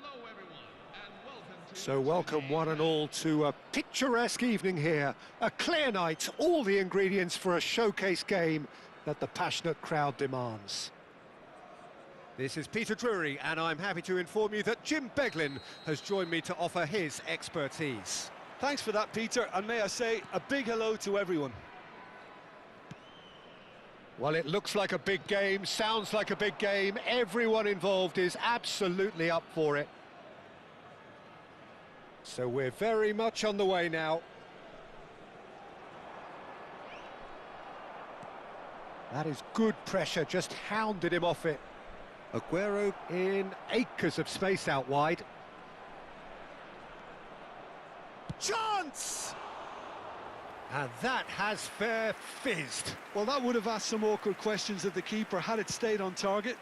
Hello everyone, and welcome to... So welcome one and all to a picturesque evening here, a clear night, all the ingredients for a showcase game that the passionate crowd demands. This is Peter Drury, and I'm happy to inform you that Jim Beglin has joined me to offer his expertise. Thanks for that, Peter, and may I say a big hello to everyone. Well, it looks like a big game, sounds like a big game. Everyone involved is absolutely up for it. So we're very much on the way now. That is good pressure, just hounded him off it. Aguero in acres of space out wide. Chance! And that has fair fizzed. Well, that would have asked some awkward questions of the keeper had it stayed on target.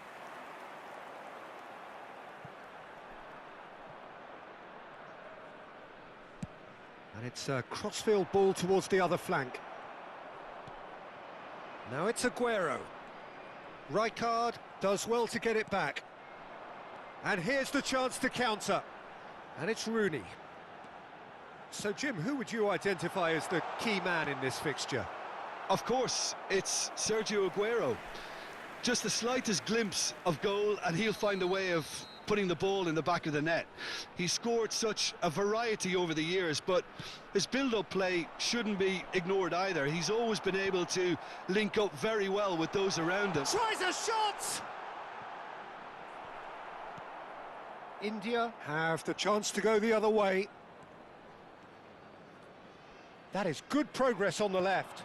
And it's a crossfield ball towards the other flank. Now it's Aguero. Rijkaard does well to get it back. And here's the chance to counter. And it's Rooney. So, Jim, who would you identify as the key man in this fixture? Of course, it's Sergio Aguero. Just the slightest glimpse of goal and he'll find a way of putting the ball in the back of the net. He's scored such a variety over the years, but his build-up play shouldn't be ignored either. He's always been able to link up very well with those around him. Tries a shot! India have the chance to go the other way. That is good progress on the left.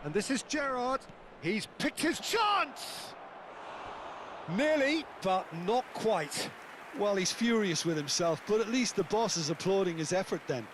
And this is Gerrard. He's picked his chance! Nearly, but not quite. Well, he's furious with himself, but at least the boss is applauding his effort then.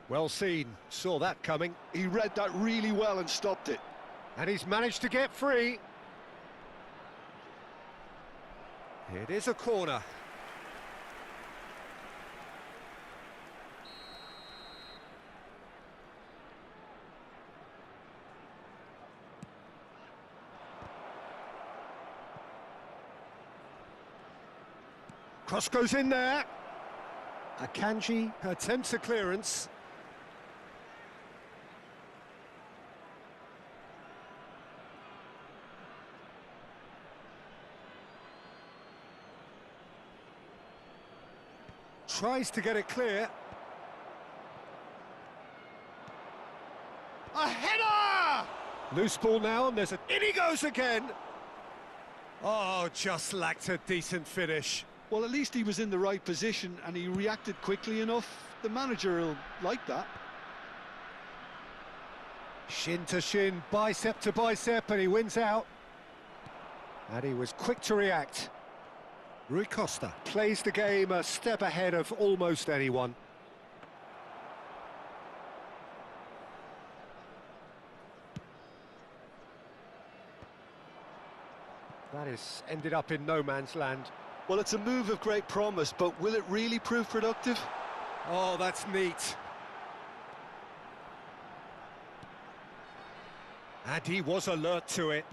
Well seen, saw that coming. He read that really well and stopped it. And he's managed to get free. It is a corner. Cross goes in there. Akanji attempts a clearance. Tries to get it clear. A header! Loose ball now, and in he goes again. Oh, just lacked a decent finish. Well, at least he was in the right position and he reacted quickly enough. The manager will like that. Shin to shin, bicep to bicep, and he wins out. And he was quick to react. Rui Costa plays the game a step ahead of almost anyone. That has ended up in no man's land. Well, it's a move of great promise, but will it really prove productive? Oh, that's neat. And he was alert to it.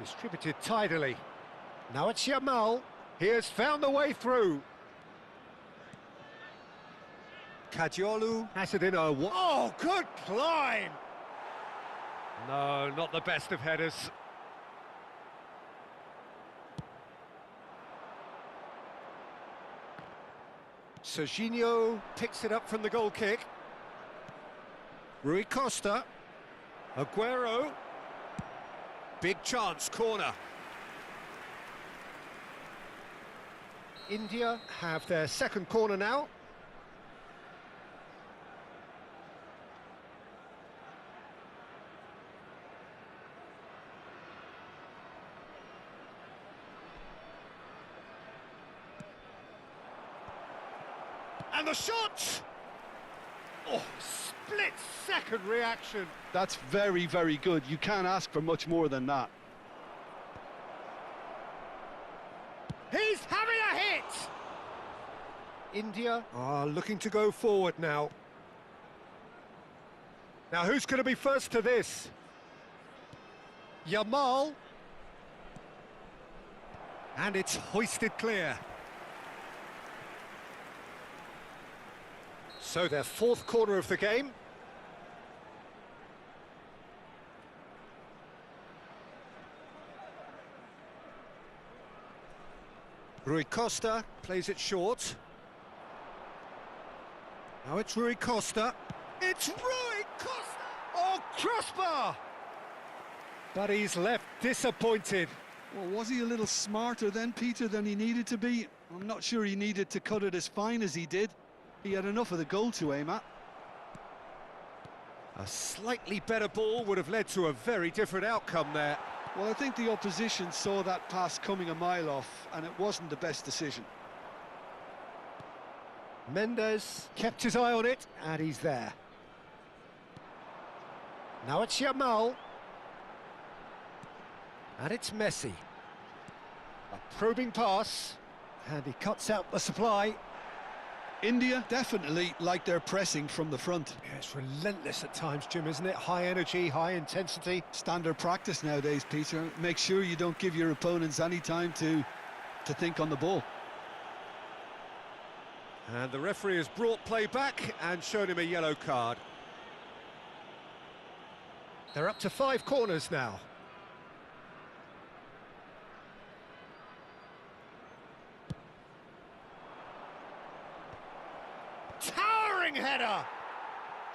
Distributed tidily. Now it's Yamal. He has found the way through. Kadiolu has it in a... Oh, good climb! No, not the best of headers. Serginho picks it up from the goal kick. Rui Costa. Aguero. Big chance, corner. India have their second corner now. And the shot! Oh, split-second reaction. That's very, very good. You can't ask for much more than that. He's having a hit! India are looking to go forward now. Now, who's going to be first to this? Yamal. And it's hoisted clear. So their fourth corner of the game. Rui Costa plays it short. Now it's Rui Costa. It's Rui Costa! Oh, crossbar! But he's left disappointed. Well, was he a little smarter then, Peter, than he needed to be? I'm not sure he needed to cut it as fine as he did. He had enough of the goal to aim at. A slightly better ball would have led to a very different outcome there. Well, I think the opposition saw that pass coming a mile off, and it wasn't the best decision. Mendes kept his eye on it, and he's there. Now it's Yamal. And it's Messi. A probing pass, and he cuts out the supply. India definitely like their pressing from the front. Yeah, it's relentless at times, Jim, isn't it? High energy, high intensity. Standard practice nowadays, Peter. Make sure you don't give your opponents any time to think on the ball. And the referee has brought play back and shown him a yellow card. They're up to 5 corners now. Towering header!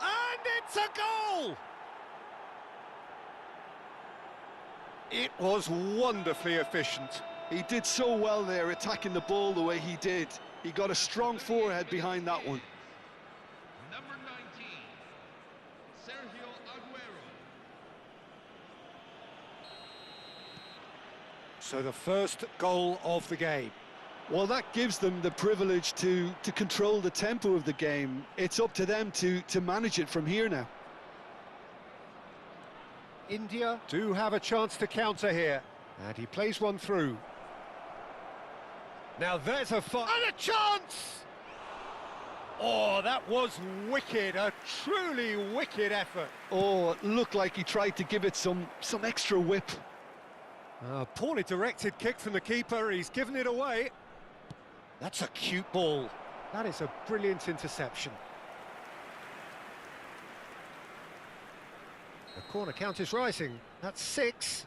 And it's a goal! It was wonderfully efficient. He did so well there, attacking the ball the way he did. He got a strong forehead behind that one. Number 19, Sergio Aguero. So the first goal of the game. Well, that gives them the privilege to control the tempo of the game. It's up to them to manage it from here now. India do have a chance to counter here. And he plays one through. Now there's a and a chance! Oh, that was wicked, a truly wicked effort. Oh, it looked like he tried to give it some extra whip. Poorly directed kick from the keeper, he's given it away. That's a cute ball. That is a brilliant interception. The corner count is rising. That's 6.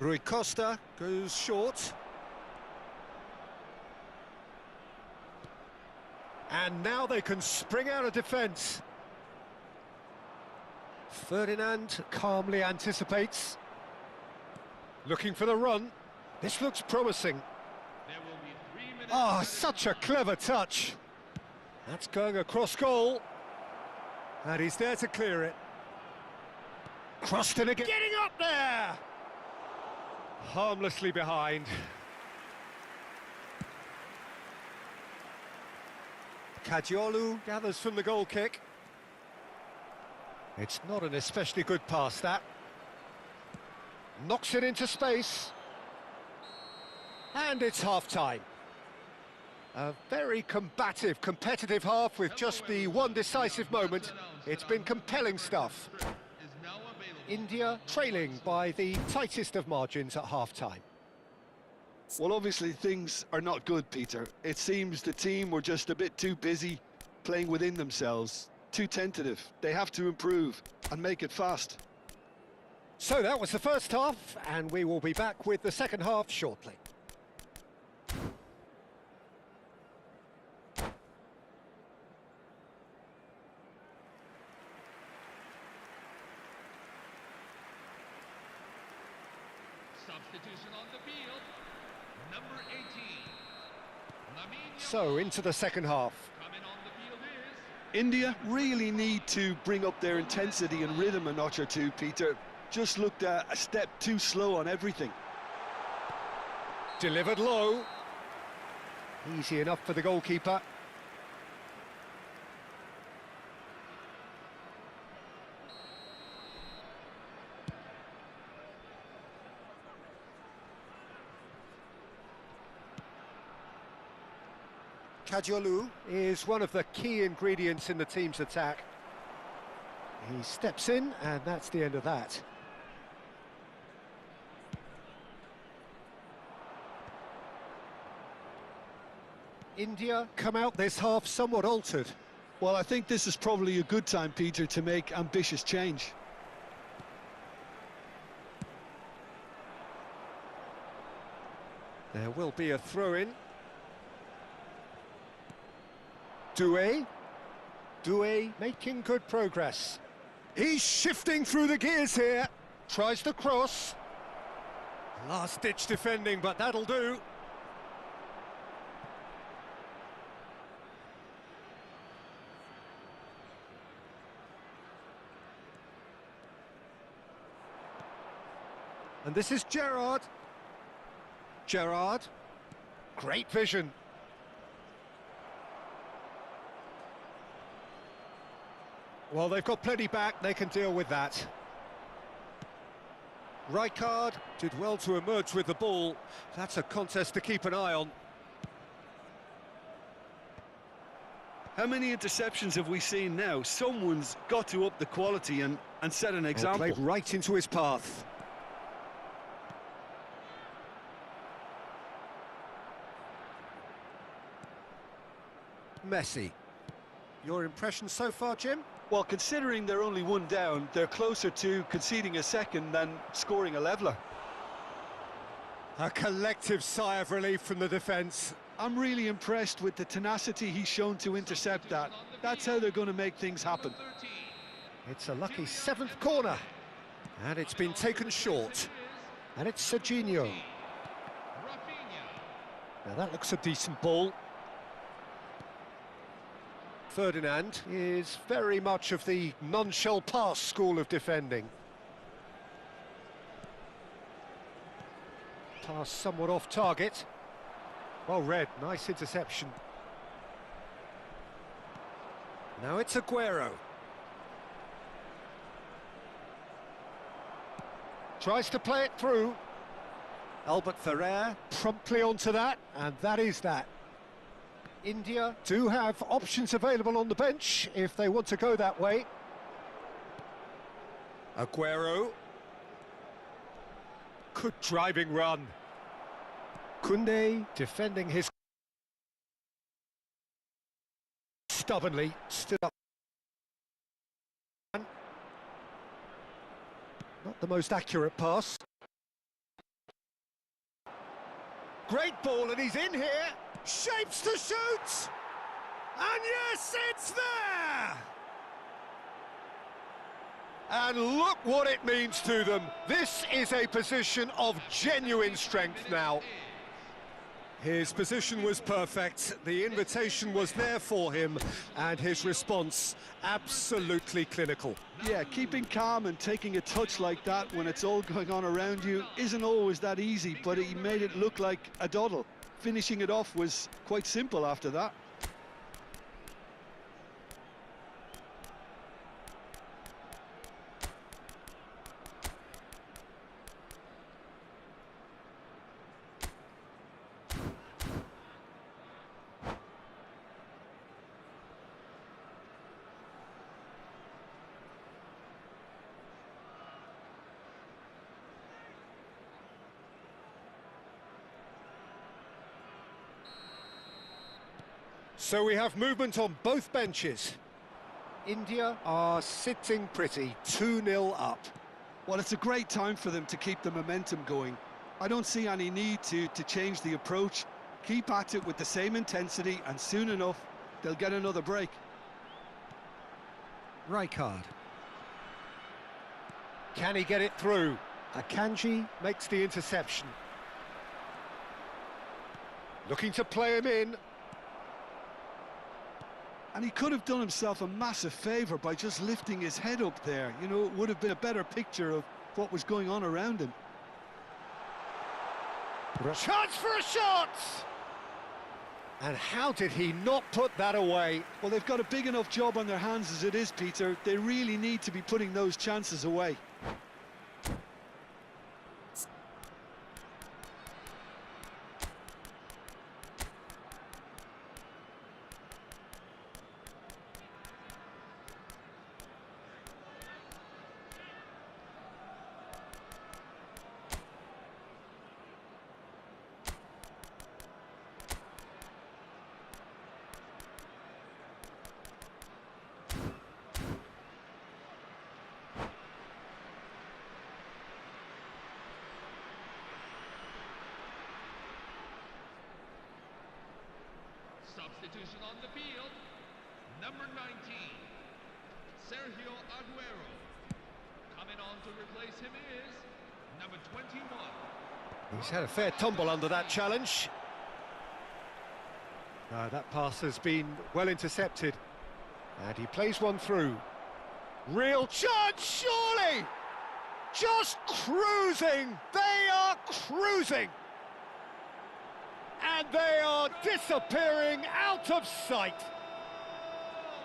Rui Costa goes short. And now they can spring out of defence. Ferdinand calmly anticipates. Looking for the run. This looks promising. There will be 3 minutes. Ah, such a clever touch. That's going across goal. And he's there to clear it. Crossed in again. Getting up there! Harmlessly behind. Kajiolu gathers from the goal kick. It's not an especially good pass, that. Knocks it into space. And it's half-time. A very combative, competitive half with just the one decisive moment. It's been compelling stuff. Is now available. India trailing by the tightest of margins at half-time. Well, obviously things are not good, Peter. It seems the team were just a bit too busy playing within themselves, too tentative. They have to improve and make it fast. So that was the first half, and we will be back with the second half shortly. Substitution on the field. Number 18. Lamine So into the second half. coming on the field is India really need to bring up their intensity and rhythm a notch or two, Peter. Just looked a step too slow on everything. Delivered low. Easy enough for the goalkeeper. Kajiolu is one of the key ingredients in the team's attack. He steps in, and that's the end of that. India come out this half somewhat altered. Well, I think this is probably a good time, Peter, to make ambitious change. There will be a throw-in. Doué making good progress. He's shifting through the gears here. Tries to cross. Last-ditch defending, but that'll do. And this is Gerrard. Gerrard. Great vision. Well, they've got plenty back, they can deal with that. Rijkaard did well to emerge with the ball. That's a contest to keep an eye on. How many interceptions have we seen now? Someone's got to up the quality and set an example. Played right into his path. Messi. Your impression so far, Jim? Well, considering they're only one down, they're closer to conceding a second than scoring a leveller. A collective sigh of relief from the defence. I'm really impressed with the tenacity he's shown to intercept that. That's how they're going to make things happen. 13. It's a lucky seventh corner. And it's been taken short. And it's Serginho. Rafinha. Now that looks a decent ball. Ferdinand is very much of the non-shell pass school of defending. Pass somewhat off target. Well read, nice interception. Now it's Aguero. Tries to play it through. Albert Ferrer promptly onto that, and that is that. India do have options available on the bench if they want to go that way. Aguero. Good driving run. Koundé defending his... Stubbornly stood up. Not the most accurate pass. Great ball, and he's in here. Shapes to shoot! And yes, it's there! And look what it means to them. This is a position of genuine strength now. His position was perfect, the invitation was there for him, and his response absolutely clinical. Yeah, keeping calm and taking a touch like that when it's all going on around you isn't always that easy, but he made it look like a doddle. Finishing it off was quite simple after that. So we have movement on both benches. India are sitting pretty, 2-0 up. Well, it's a great time for them to keep the momentum going. I don't see any need to change the approach. Keep at it with the same intensity, and soon enough, they'll get another break. Rijkaard. Can he get it through? Akanji makes the interception. Looking to play him in. And he could have done himself a massive favour by just lifting his head up there. You know, it would have been a better picture of what was going on around him. Chance for a shot! And how did he not put that away? Well, they've got a big enough job on their hands as it is, Peter. They really need to be putting those chances away. Substitution on the field. Number 19, Sergio Aguero. Coming on to replace him is number 21. He's had a fair tumble under that challenge. That pass has been well intercepted. And he plays one through. Real chance, surely! Just cruising! They are cruising! And they are disappearing out of sight.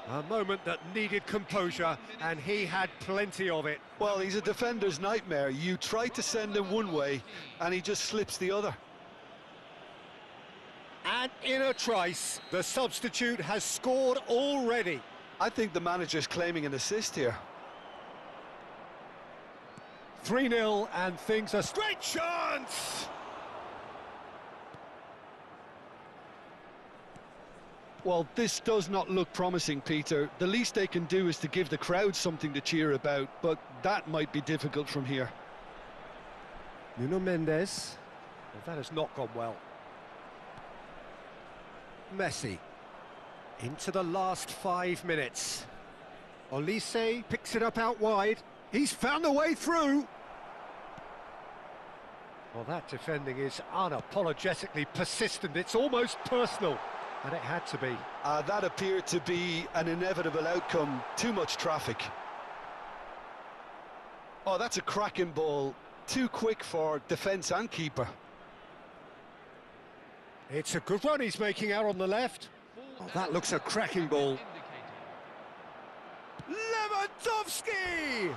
A moment that needed composure, and he had plenty of it. Well, he's a defender's nightmare. You try to send him one way, and he just slips the other. And in a trice, the substitute has scored already. I think the manager's claiming an assist here. 3-0, and things are straight chance! Well, this does not look promising, Peter. The least they can do is to give the crowd something to cheer about, but that might be difficult from here. Nuno Mendes. Well, that has not gone well. Messi. Into the last 5 minutes. Olise picks it up out wide. He's found a way through. Well, that defending is unapologetically persistent. It's almost personal. And it had to be. That appeared to be an inevitable outcome. Too much traffic. Oh, that's a cracking ball. Too quick for defence and keeper. It's a good run he's making out on the left. Oh, that looks a cracking ball. Lewandowski!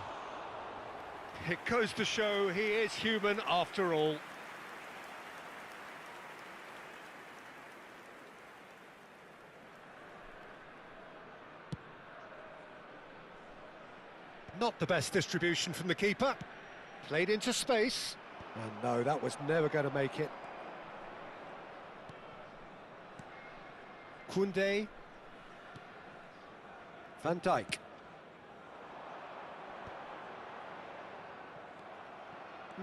It goes to show he is human after all. Not the best distribution from the keeper. Played into space. And no, that was never going to make it. Koundé. Van Dijk.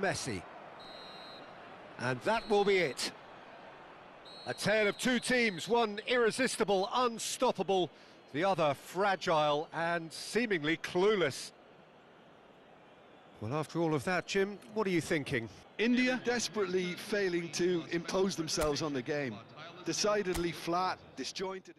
Messi. And that will be it. A tale of two teams, one irresistible, unstoppable, the other fragile and seemingly clueless. Well, after all of that, Jim, what are you thinking? India desperately failing to impose themselves on the game. Decidedly flat, disjointed.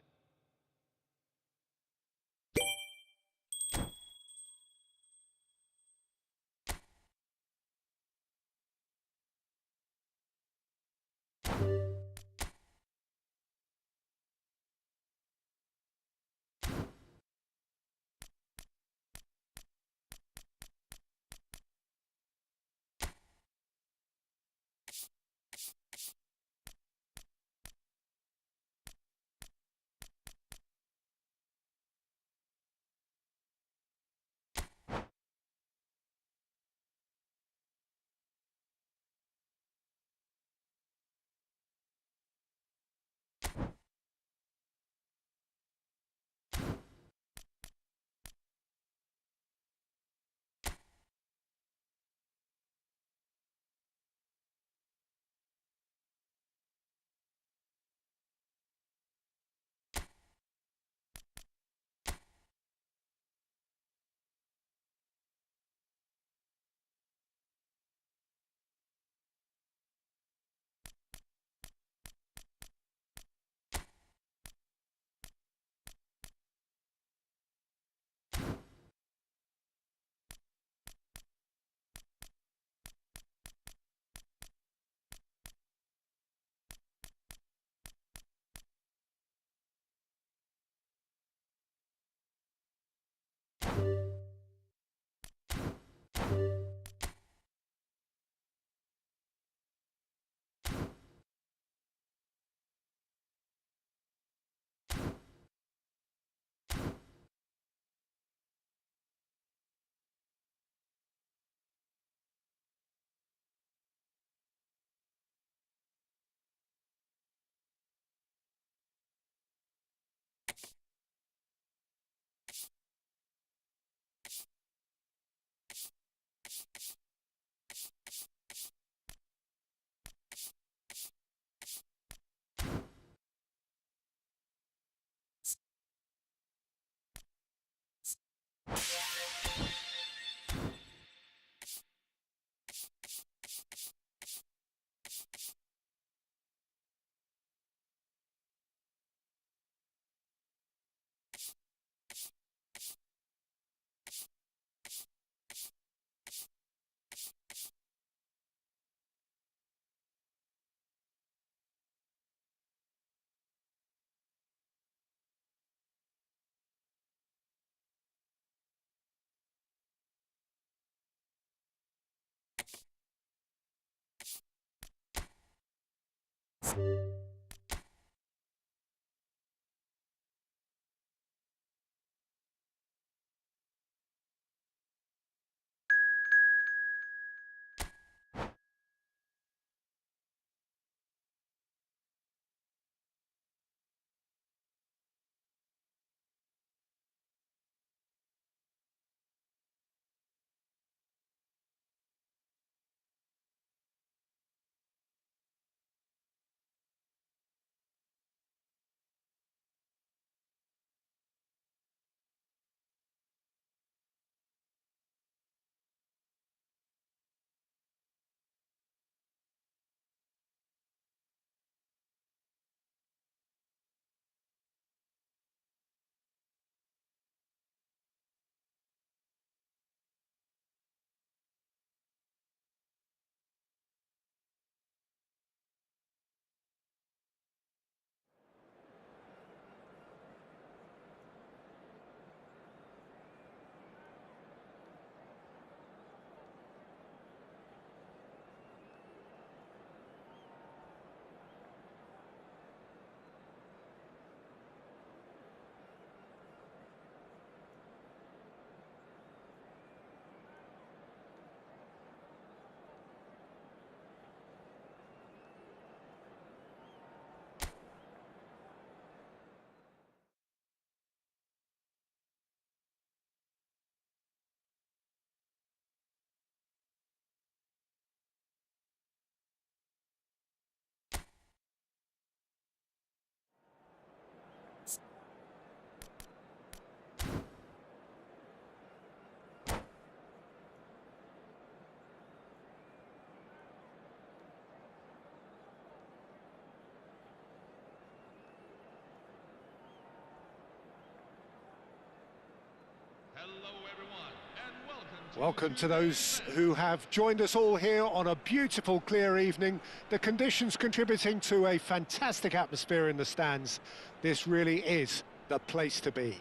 everyone, and Welcome to those who have joined us all here on a beautiful, clear evening. The conditions contributing to a fantastic atmosphere in the stands. This really is the place to be.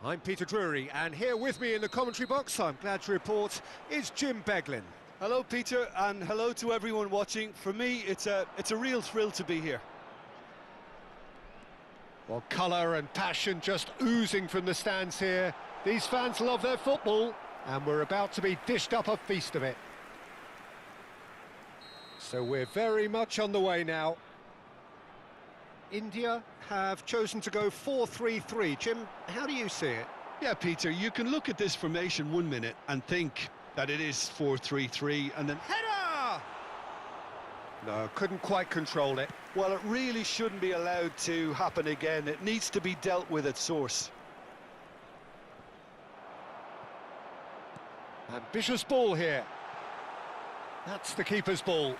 I'm Peter Drury, and here with me in the commentary box, I'm glad to report, is Jim Beglin. Hello, Peter, and hello to everyone watching. For me, it's a real thrill to be here. Well, colour and passion just oozing from the stands here. These fans love their football, and we're about to be dished up a feast of it. So we're very much on the way now. India have chosen to go 4-3-3. Jim, how do you see it? Yeah, Peter, you can look at this formation 1 minute and think that it is 4-3-3, and then... Header! No, couldn't quite control it. Well, it really shouldn't be allowed to happen again. It needs to be dealt with at source. Ambitious ball here. That's the keeper's ball.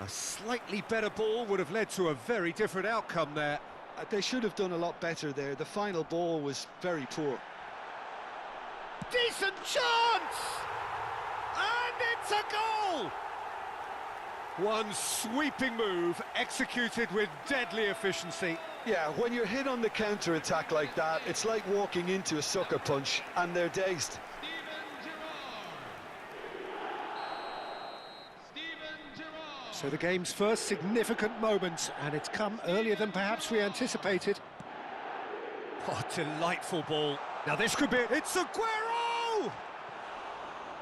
A slightly better ball would have led to a very different outcome there. They should have done a lot better there. The final ball was very poor. Decent chance! And it's a goal! One sweeping move, executed with deadly efficiency. Yeah, when you're hit on the counter-attack like that, it's like walking into a sucker punch, and they're dazed. So the game's first significant moment, and it's come earlier than perhaps we anticipated. Oh, delightful ball. Now this could be it. It's Aguero!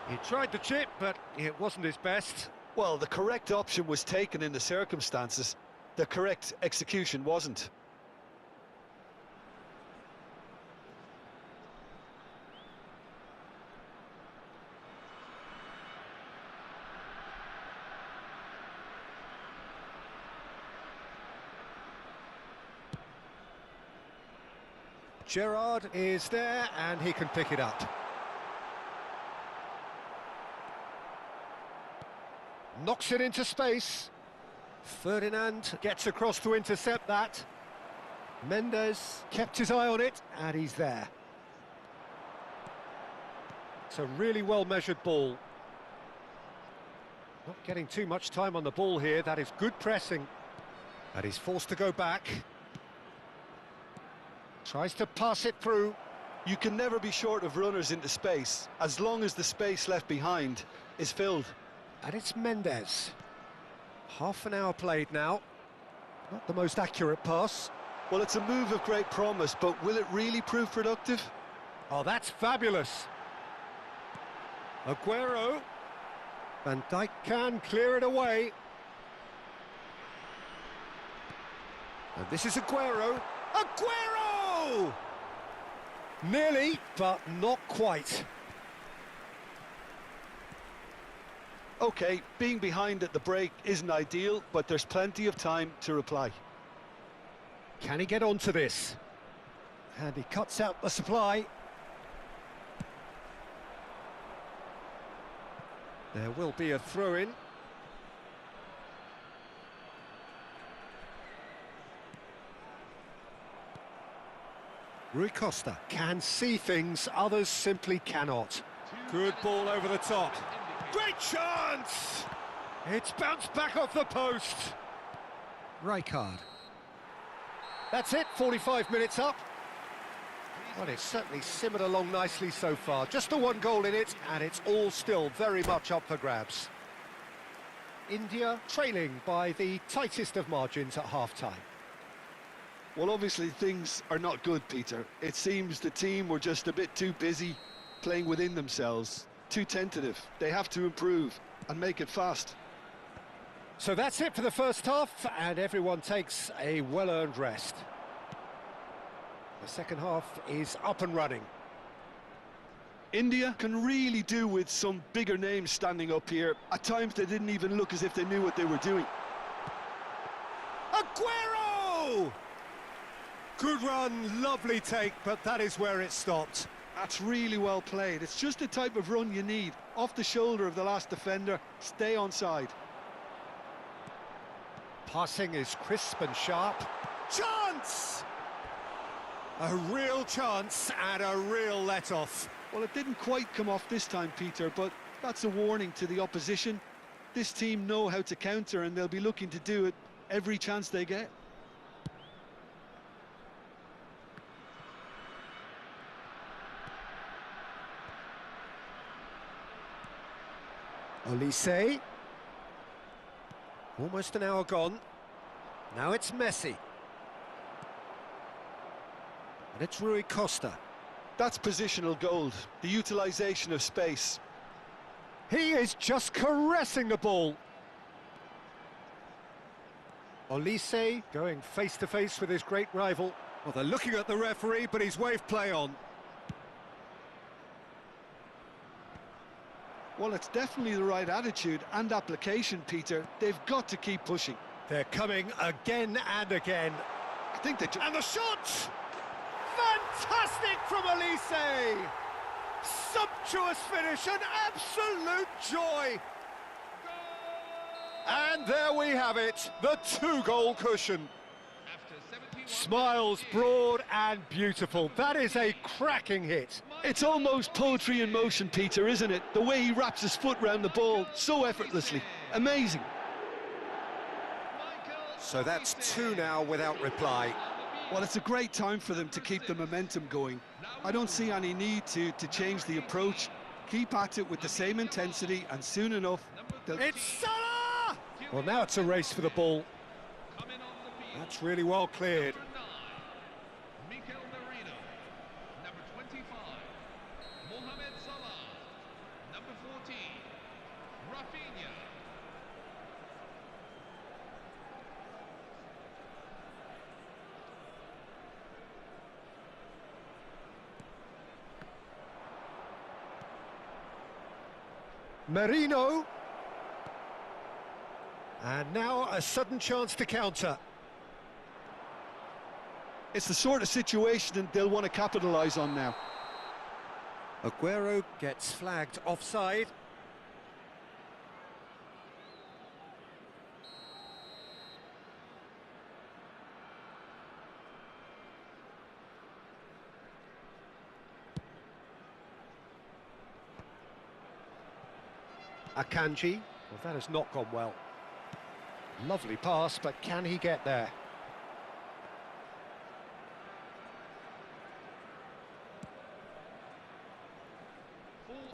He tried the chip, but it wasn't his best. Well, the correct option was taken in the circumstances. The correct execution wasn't. Gerrard is there, and he can pick it up. Knocks it into space. Ferdinand gets across to intercept that. Mendes kept his eye on it, and he's there. It's a really well-measured ball. Not getting too much time on the ball here. That is good pressing. And he's forced to go back. Tries to pass it through. You can never be short of runners into space, as long as the space left behind is filled. And it's Mendes. Half an hour played now. Not the most accurate pass. Well, it's a move of great promise, but will it really prove productive? Oh, that's fabulous. Aguero. Van Dijk can clear it away. And this is Aguero. Aguero! Nearly, but not quite. OK, being behind at the break isn't ideal, but there's plenty of time to reply. Can he get onto this? And he cuts out the supply. There will be a throw-in. Rui Costa can see things others simply cannot. Good ball over the top. Great chance! It's bounced back off the post. Rijkaard. That's it, 45 minutes up. Well, it's certainly simmered along nicely so far. Just the one goal in it, and it's all still very much up for grabs. India trailing by the tightest of margins at half-time. Well, obviously things are not good, Peter. It seems the team were just a bit too busy playing within themselves, too tentative. They have to improve and make it fast. So that's it for the first half, and everyone takes a well-earned rest. The second half is up and running. India can really do with some bigger names standing up here. At times they didn't even look as if they knew what they were doing. Aguero! Good run, lovely take, but that is where it stopped. That's really well played. It's just the type of run you need. Off the shoulder of the last defender, stay onside. Passing is crisp and sharp. Chance! A real chance and a real let-off. Well, it didn't quite come off this time, Peter, but that's a warning to the opposition. This team know how to counter, and they'll be looking to do it every chance they get. Olise. Almost an hour gone. Now it's Messi. And it's Rui Costa. That's positional gold, the utilisation of space. He is just caressing the ball. Olise going face-to-face with his great rival. Well, they're looking at the referee, but he's waved play on. Well, it's definitely the right attitude and application, Peter. They've got to keep pushing. They're coming again and again. I think they... And the shot! Fantastic from Olise! Sumptuous finish, an absolute joy! And there we have it, the two-goal cushion. Smiles broad and beautiful. That is a cracking hit. It's almost poetry in motion, Peter, isn't it? The way he wraps his foot round the ball so effortlessly. Amazing. So that's two now without reply. Well, it's a great time for them to keep the momentum going. I don't see any need to change the approach. Keep at it with the same intensity, and soon enough... It's Salah! Well, now it's a race for the ball. That's really well cleared. Merino. And now a sudden chance to counter. It's the sort of situation that they'll want to capitalise on now. Aguero gets flagged offside. Akanji. Well, that has not gone well. Lovely pass, but can he get there?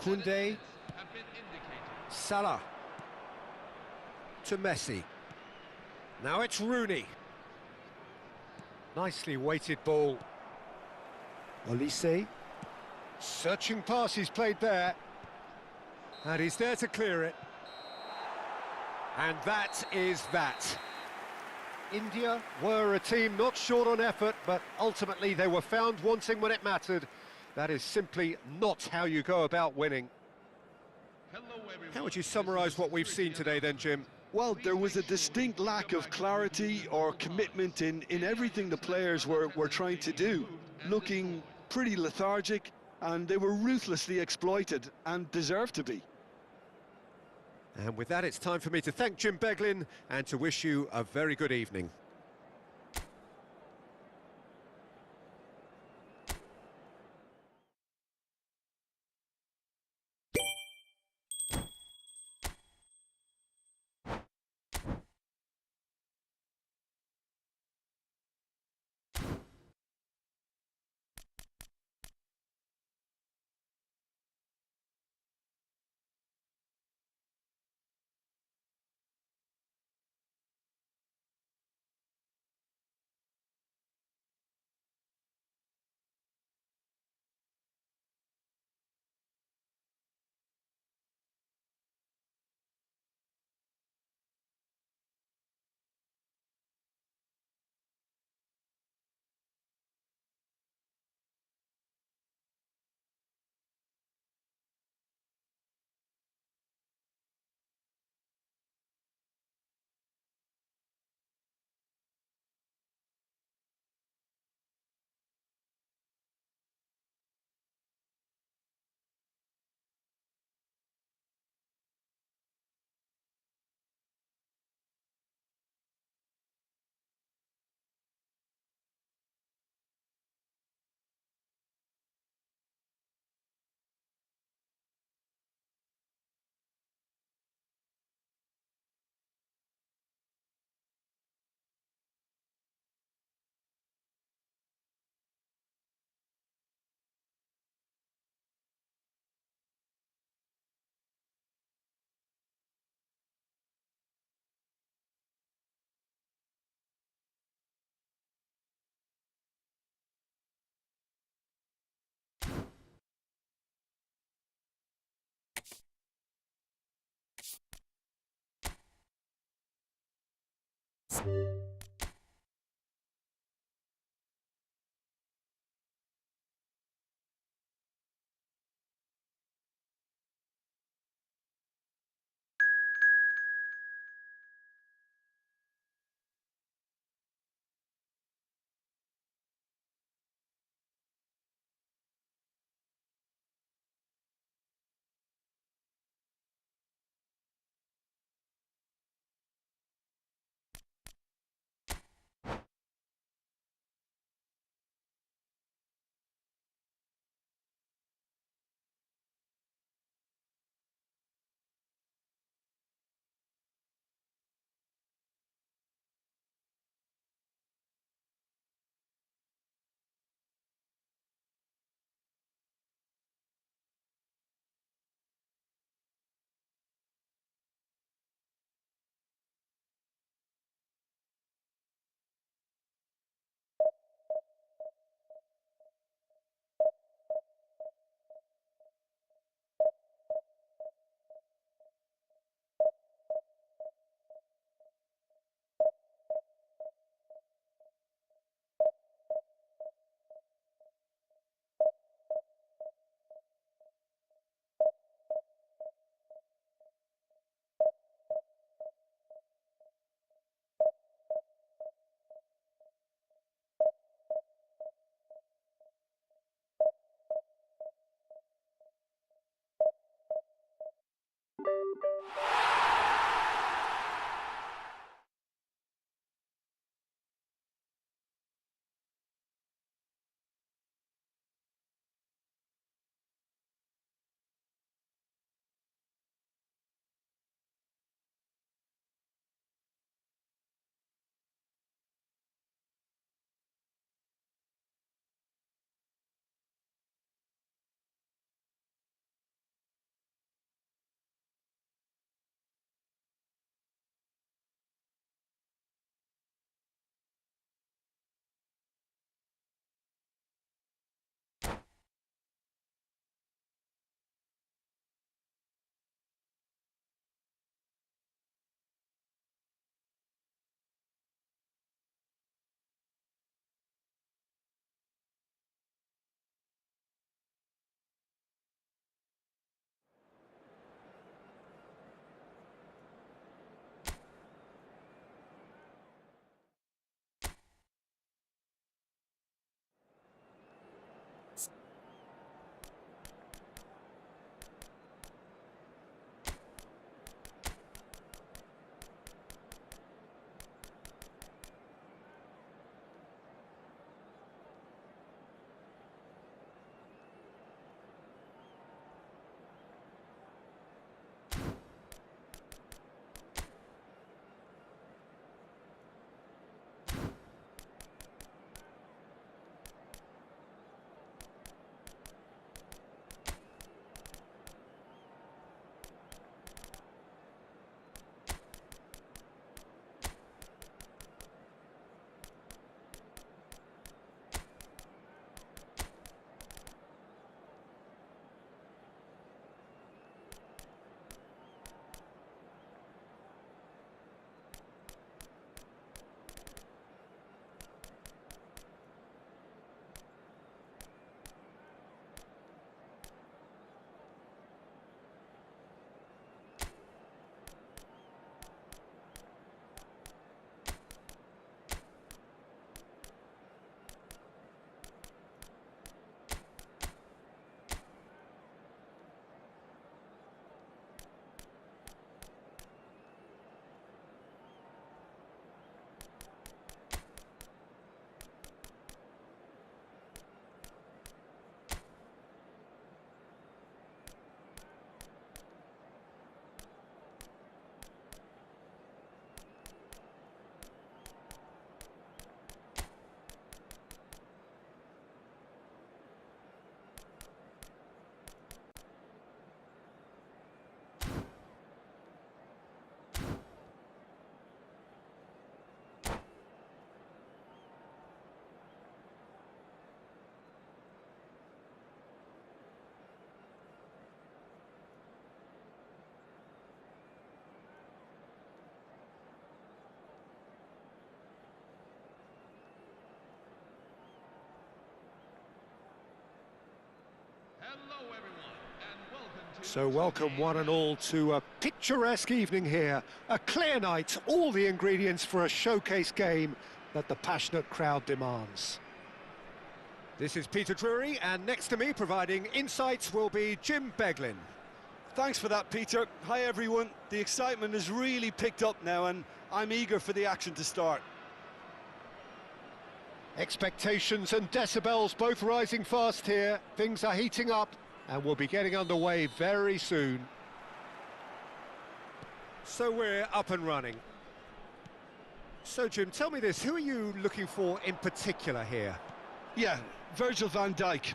Koundé. Salah. To Messi. Now it's Rooney. Nicely weighted ball. Olise. Searching pass he's played there. And he's there to clear it. And that is that. India were a team not short on effort, but ultimately they were found wanting when it mattered. That is simply not how you go about winning. How would you summarise what we've seen today then, Jim? Well, there was a distinct lack of clarity or commitment in everything the players were trying to do. Looking pretty lethargic, and they were ruthlessly exploited, and deserved to be. And with that, it's time for me to thank Jim Beglin and to wish you a very good evening. So welcome one and all to a picturesque evening here. A clear night, all the ingredients for a showcase game that the passionate crowd demands. This is Peter Drury, and next to me providing insights will be Jim Beglin. Thanks for that, Peter. Hi, everyone. The excitement has really picked up now, and I'm eager for the action to start. Expectations and decibels both rising fast here. Things are heating up, and we'll be getting underway very soon. So we're up and running. So, Jim, tell me this, who are you looking for in particular here? Yeah, Virgil van Dijk.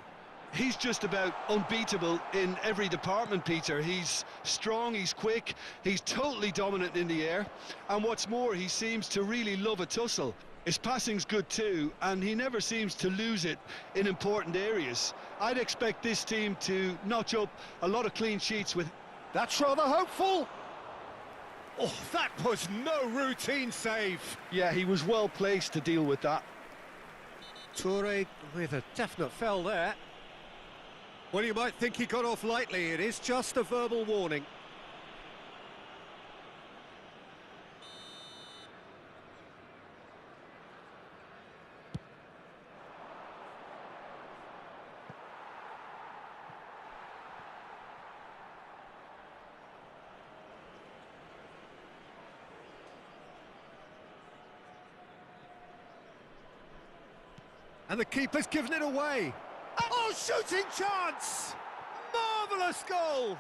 He's just about unbeatable in every department, Peter. He's strong, he's quick, he's totally dominant in the air, and what's more, he seems to really love a tussle. His passing's good too, and he never seems to lose it in important areas. I'd expect this team to notch up a lot of clean sheets with... That's rather hopeful. Oh, that was no routine save. Yeah, he was well placed to deal with that. Toure with a definite fell there. Well, you might think he got off lightly. It is just a verbal warning. And the keeper's given it away. Oh, shooting chance! Marvellous goal!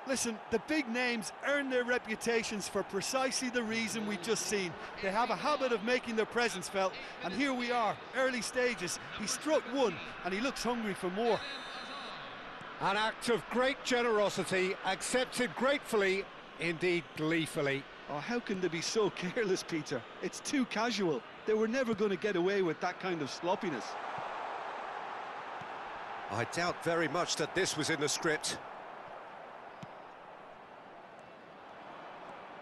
Listen, the big names earn their reputations for precisely the reason we've just seen. They have a habit of making their presence felt, and here we are, early stages. He struck one, and he looks hungry for more. An act of great generosity, accepted gratefully, indeed gleefully. Oh, how can they be so careless, Peter? It's too casual. They were never going to get away with that kind of sloppiness. I doubt very much that this was in the script.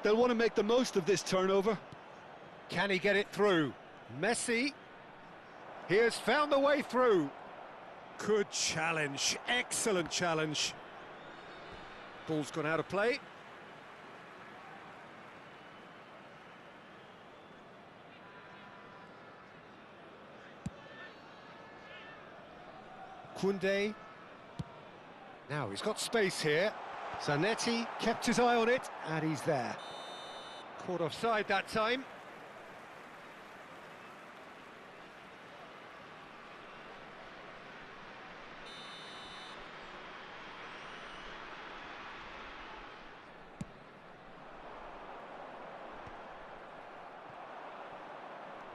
They'll want to make the most of this turnover. Can he get it through? Messi. He has found the way through. Good challenge, excellent challenge. Ball's gone out of play. Koundé. Now he's got space here. Zanetti kept his eye on it, and he's there. Caught offside that time.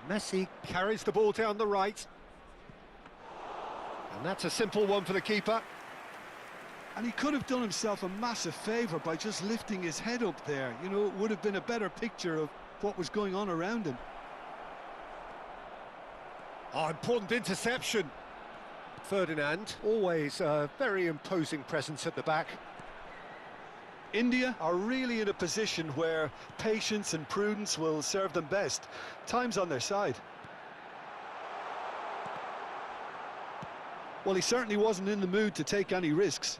Messi carries the ball down the right. And that's a simple one for the keeper. And he could have done himself a massive favour by just lifting his head up there. You know, it would have been a better picture of what was going on around him. Oh, important interception. Ferdinand, always a very imposing presence at the back. India are really in a position where patience and prudence will serve them best. Time's on their side. Well, he certainly wasn't in the mood to take any risks.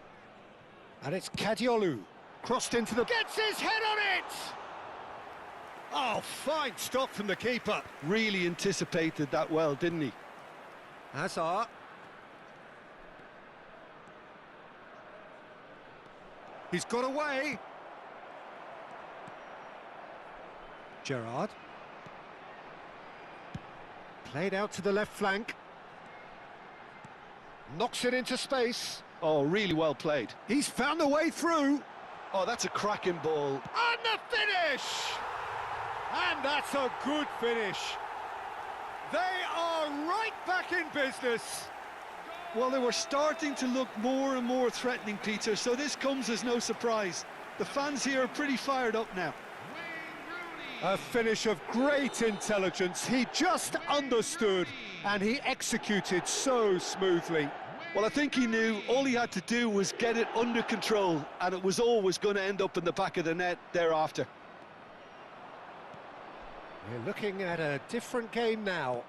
And it's Kadiolu, crossed into the... Gets his head on it! Oh, fine stop from the keeper. Really anticipated that well, didn't he? Hazard. He's got away. Gerrard. Played out to the left flank. Knocks it into space. Oh, really well played. He's found a way through. Oh, that's a cracking ball. And the finish! And that's a good finish. They are right back in business. Well, they were starting to look more and more threatening, Peter, so this comes as no surprise. The fans here are pretty fired up now. A finish of great intelligence. He just understood, and he executed so smoothly. Well, I think he knew all he had to do was get it under control, and it was always going to end up in the back of the net thereafter. We're looking at a different game now.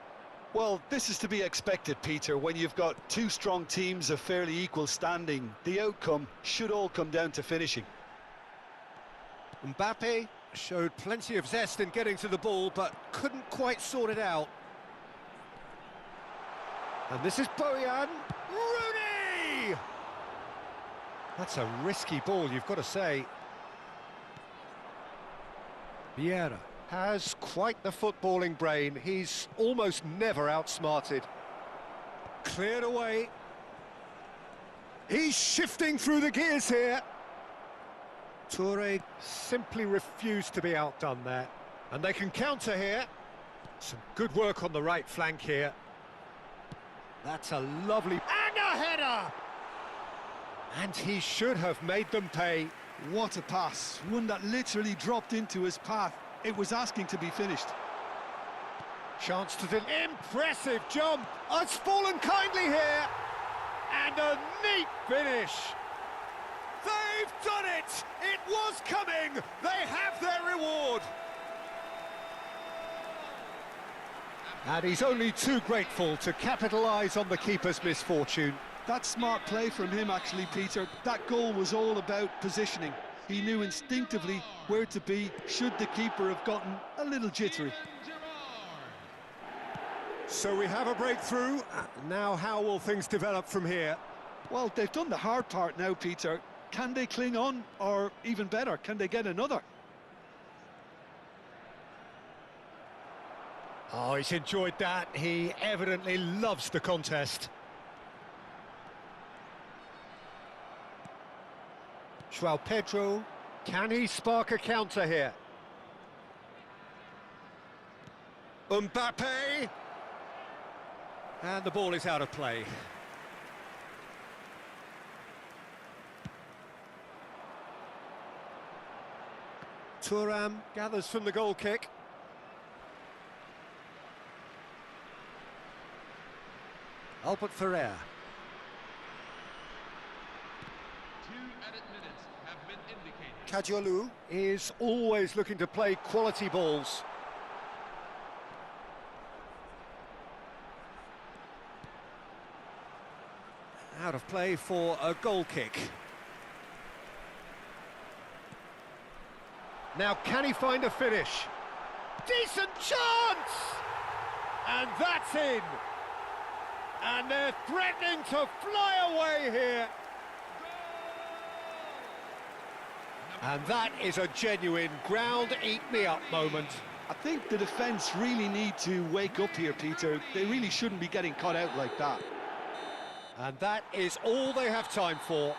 Well, this is to be expected, Peter. When you've got two strong teams of fairly equal standing, the outcome should all come down to finishing. Mbappe showed plenty of zest in getting to the ball, but couldn't quite sort it out. And this is Bojan. Rooney! That's a risky ball, you've got to say. Vieira has quite the footballing brain. He's almost never outsmarted. Cleared away. He's shifting through the gears here. Toure simply refused to be outdone there. And they can counter here. Some good work on the right flank here. That's a lovely... And a header! And he should have made them pay. What a pass. One that literally dropped into his path. It was asking to be finished. Chance to do... Impressive jump! It's fallen kindly here! And a neat finish! They've done it! It was coming! They have their reward! And he's only too grateful to capitalise on the keeper's misfortune. That's smart play from him, actually, Peter. That goal was all about positioning. He knew instinctively where to be should the keeper have gotten a little jittery. So we have a breakthrough. Now how will things develop from here? Well, they've done the hard part now, Peter. Can they cling on, or even better, can they get another? Oh, he's enjoyed that. He evidently loves the contest. João Pedro, can he spark a counter here? Mbappe! And the ball is out of play. Thuram gathers from the goal kick. Albert Ferrer. 2 added minutes have been indicated. Kajolu is always looking to play quality balls. Out of play for a goal kick. Now can he find a finish? Decent chance! And that's in! And they're threatening to fly away here. And that is a genuine ground-eat-me-up moment. I think the defence really need to wake up here, Peter. They really shouldn't be getting caught out like that. And that is all they have time for.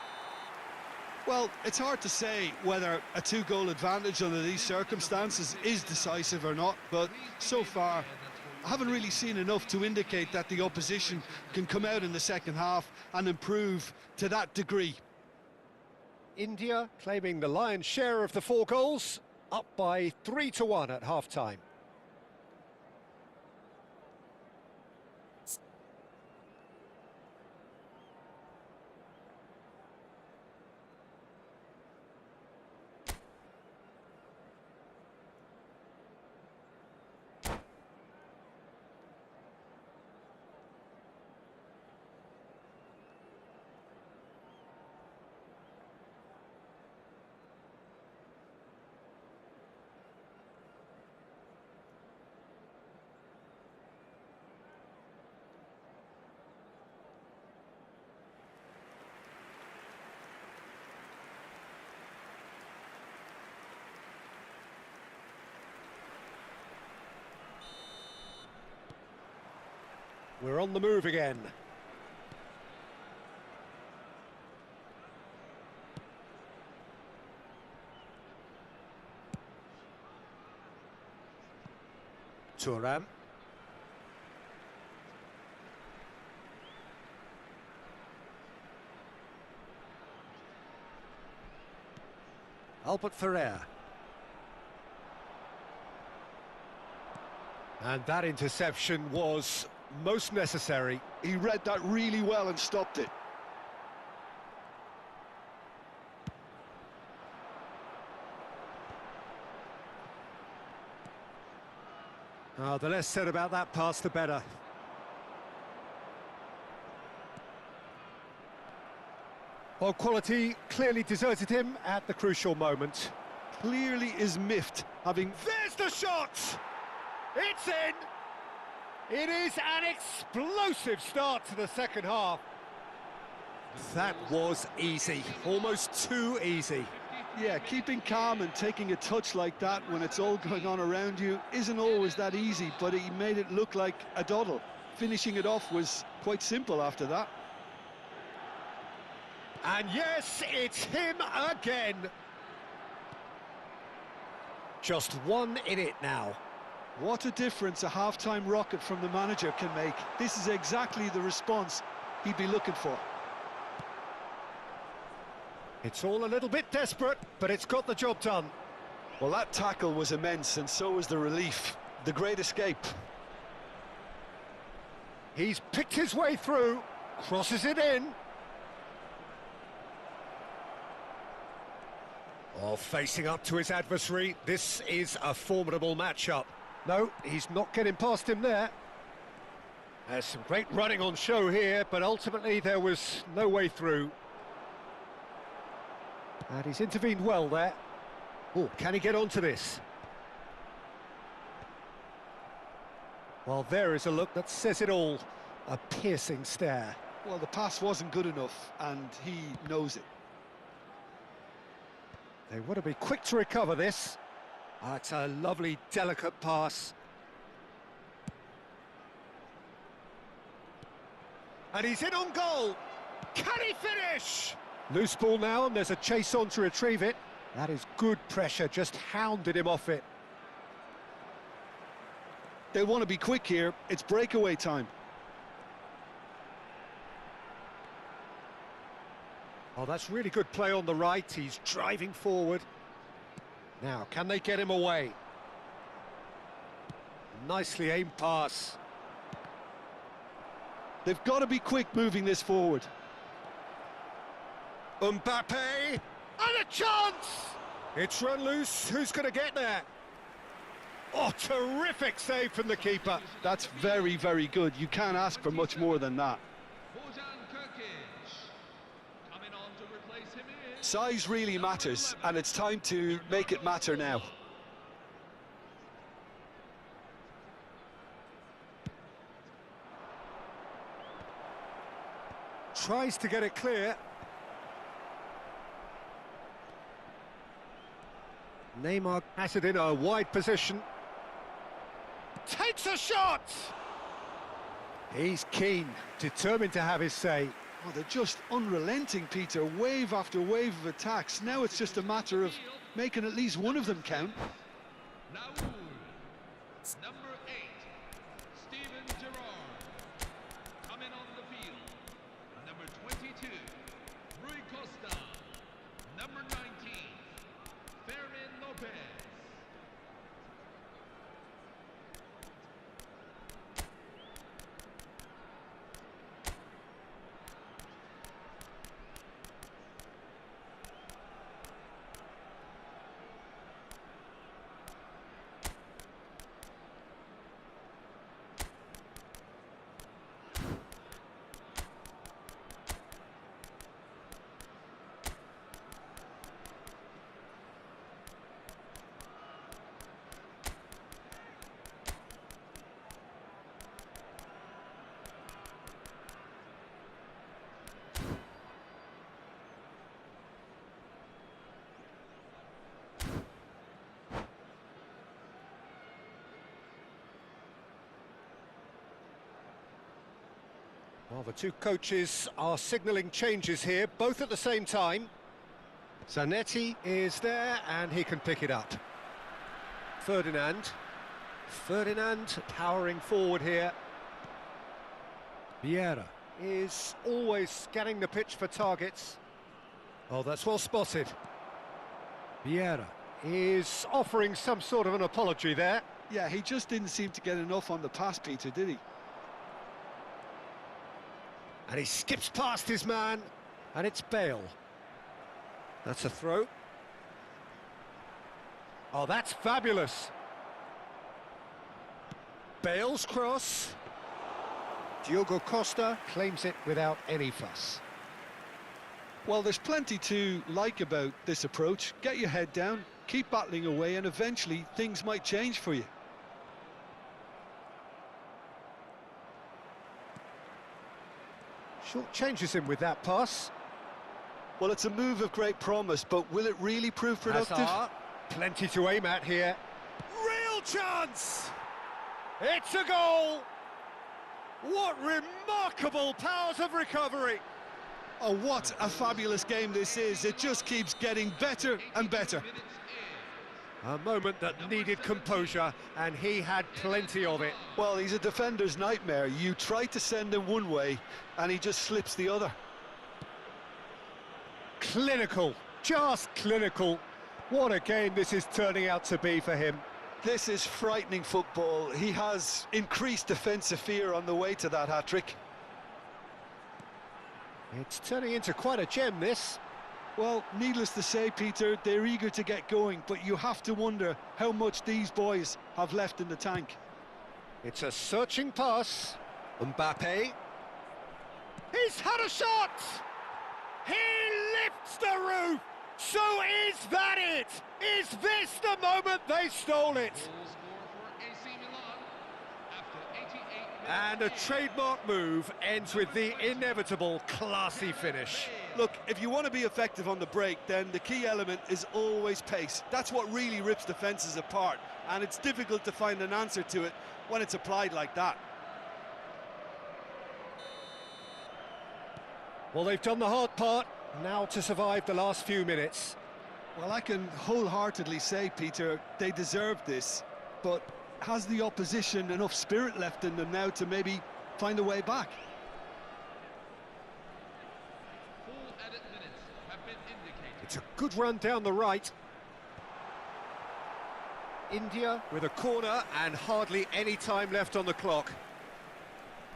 Well, it's hard to say whether a two-goal advantage under these circumstances is decisive or not, but so far I haven't really seen enough to indicate that the opposition can come out in the second half and improve to that degree. India claiming the lion's share of the 4 goals, up by 3-1 at half-time. We're on the move again. Thuram. Albert Ferrer. And that interception was most necessary. He read that really well and stopped it. The less said about that pass, the better. Well, quality clearly deserted him at the crucial moment. Clearly is miffed, having... There's the shot! It's in! It is an explosive start to the second half. That was easy, almost too easy. Yeah, keeping calm and taking a touch like that when it's all going on around you isn't always that easy, but he made it look like a doddle. Finishing it off was quite simple after that. And yes, it's him again. Just one in it now. What a difference a half-time rocket from the manager can make. This is exactly the response he'd be looking for. It's all a little bit desperate, but it's got the job done. Well, that tackle was immense, and so was the relief. The great escape. He's picked his way through, crosses it in. Oh, facing up to his adversary, this is a formidable matchup. No, he's not getting past him there. There's some great running on show here, but ultimately there was no way through. And he's intervened well there. Oh, can he get onto this? Well, there is a look that says it all. A piercing stare. Well, the pass wasn't good enough, and he knows it. They want to be quick to recover this. Oh, it's a lovely, delicate pass. And he's in on goal. Can he finish? Loose ball now, and there's a chase on to retrieve it. That is good pressure, just hounded him off it. They want to be quick here. It's breakaway time. Oh, that's really good play on the right. He's driving forward. Now, can they get him away? Nicely aimed pass. They've got to be quick moving this forward. Mbappe, and a chance! It's run loose, who's going to get there? Oh, terrific save from the keeper. That's very, very good. You can't ask for much more than that. Size really matters, and it's time to make it matter now. Tries to get it clear. Neymar has it in a wide position. Takes a shot! He's keen, determined to have his say. Oh, they're just unrelenting, Peter. Wave after wave of attacks. Now it's just a matter of making at least one of them count. Number 8, Steven Gerrard. Coming on the field. Number 22, Rui Costa. Number 19, Fermin Lopez. Well, the two coaches are signalling changes here, both at the same time. Zanetti is there, and he can pick it up. Ferdinand powering forward here. Vieira is always scanning the pitch for targets. Oh, that's well spotted. Vieira is offering some sort of an apology there. Yeah, he just didn't seem to get enough on the pass, Peter, did he? And he skips past his man, and it's Bale. That's a throw. Oh, that's fabulous. Bale's cross. Diogo Costa claims it without any fuss. Well, there's plenty to like about this approach. Get your head down, keep battling away, and eventually things might change for you. Short changes him with that pass. Well, it's a move of great promise, but will it really prove productive? Hazard, plenty to aim at here. Real chance! It's a goal! What remarkable powers of recovery! Oh, what a fabulous game this is. It just keeps getting better and better. A moment that needed composure, and he had plenty of it. Well, he's a defender's nightmare. You try to send him one way, and he just slips the other. Clinical, just clinical. What a game this is turning out to be for him. This is frightening football. He has increased defensive fear on the way to that hat-trick. It's turning into quite a gem, this. Well, needless to say, Peter, they're eager to get going, but you have to wonder how much these boys have left in the tank. It's a searching pass. Mbappe. He's had a shot! He lifts the roof! So is that it? Is this the moment they stole it? And a trademark move ends with the inevitable classy finish. Look, if you want to be effective on the break, then the key element is always pace. That's what really rips defences apart, and it's difficult to find an answer to it when it's applied like that. Well, they've done the hard part, now to survive the last few minutes. Well, I can wholeheartedly say, Peter, they deserve this, but has the opposition enough spirit left in them now to maybe find a way back? Full edit minutes have been indicated. It's a good run down the right. India with a corner and hardly any time left on the clock.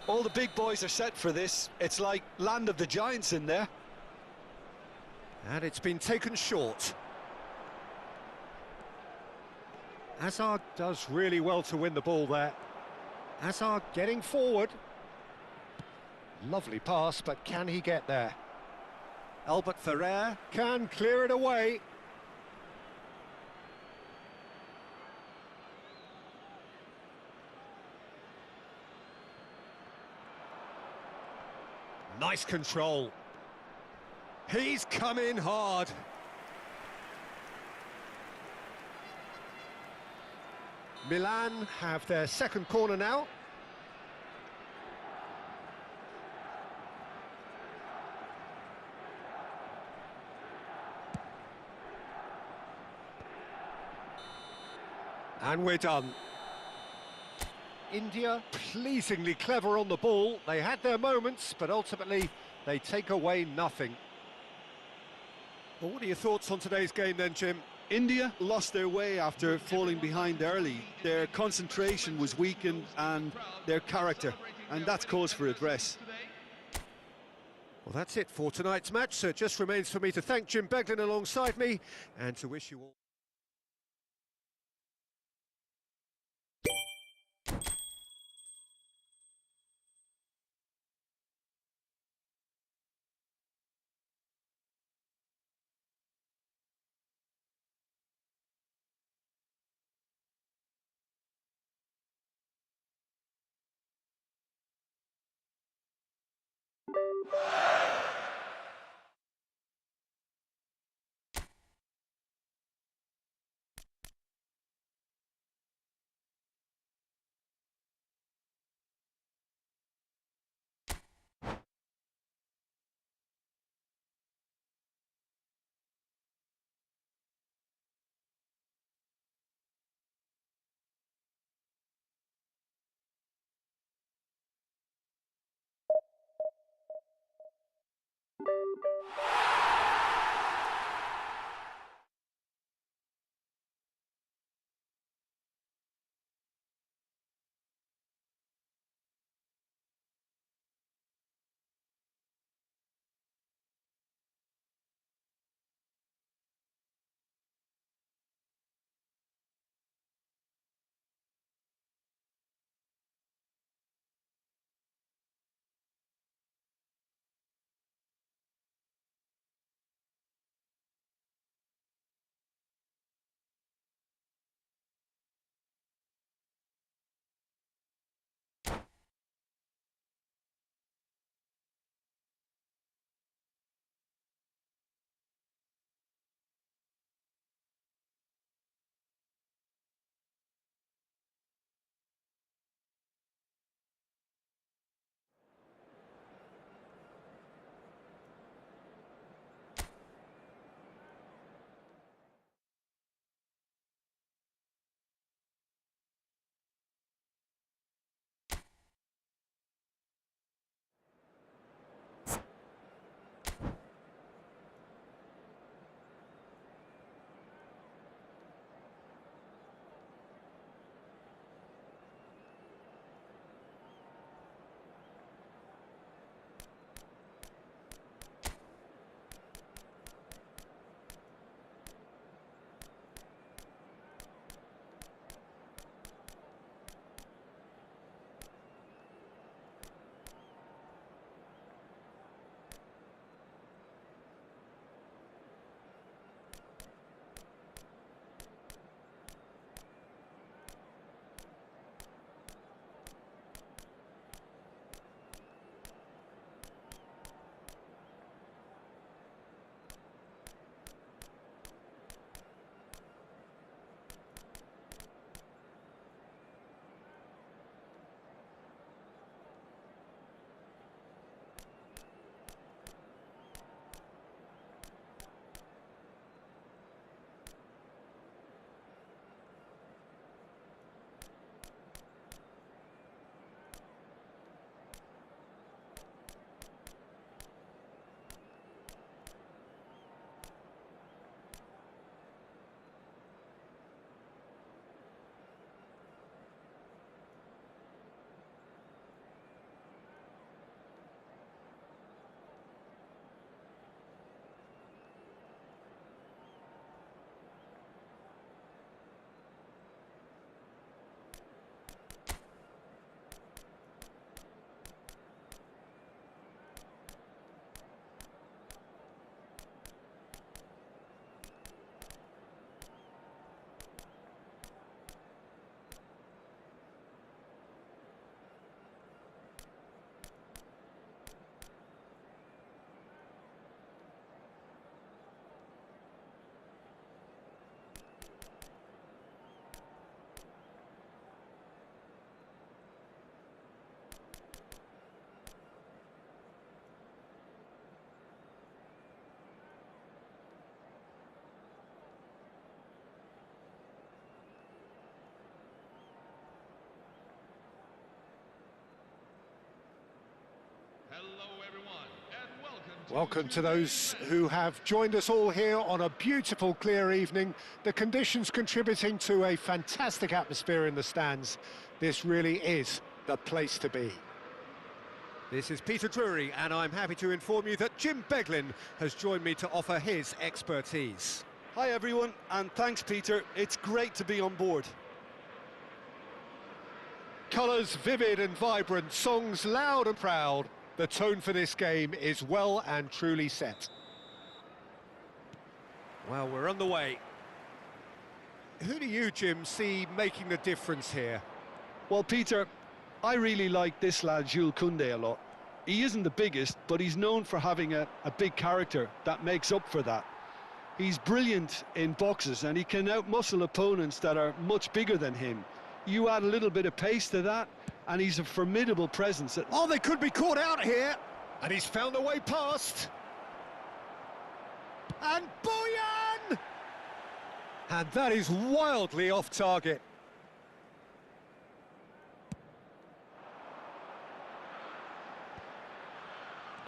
All the big boys are set for this. It's like land of the giants in there. And it's been taken short. Hazard does really well to win the ball there. Hazard getting forward. Lovely pass, but can he get there? Albert Ferrer can clear it away. Nice control. He's come in hard. Milan have their second corner now. And we're done. India pleasingly clever on the ball. They had their moments, but ultimately they take away nothing. Well, what are your thoughts on today's game then, Jim? India lost their way after falling behind early. Their concentration was weakened and their character, and that's cause for address. Well, that's it for tonight's match, so it just remains for me to thank Jim Beglin alongside me and to wish you all... everyone, and Welcome to today's those match. who have joined us all here on a beautiful, clear evening. The conditions contributing to a fantastic atmosphere in the stands. This really is the place to be. This is Peter Drury, and I'm happy to inform you that Jim Beglin has joined me to offer his expertise. Hi everyone, and thanks Peter, it's great to be on board. Colours vivid and vibrant, songs loud and proud. The tone for this game is well and truly set. Well, we're on the way. Who do you, Jim, see making the difference here? Well Peter, I really like this lad Jules Koundé a lot. He isn't the biggest, but he's known for having a big character that makes up for that. He's brilliant in boxes and he can outmuscle opponents that are much bigger than him. You add a little bit of pace to that and he's a formidable presence. Oh, they could be caught out here. And he's found a way past. And Boyan! And that is wildly off target.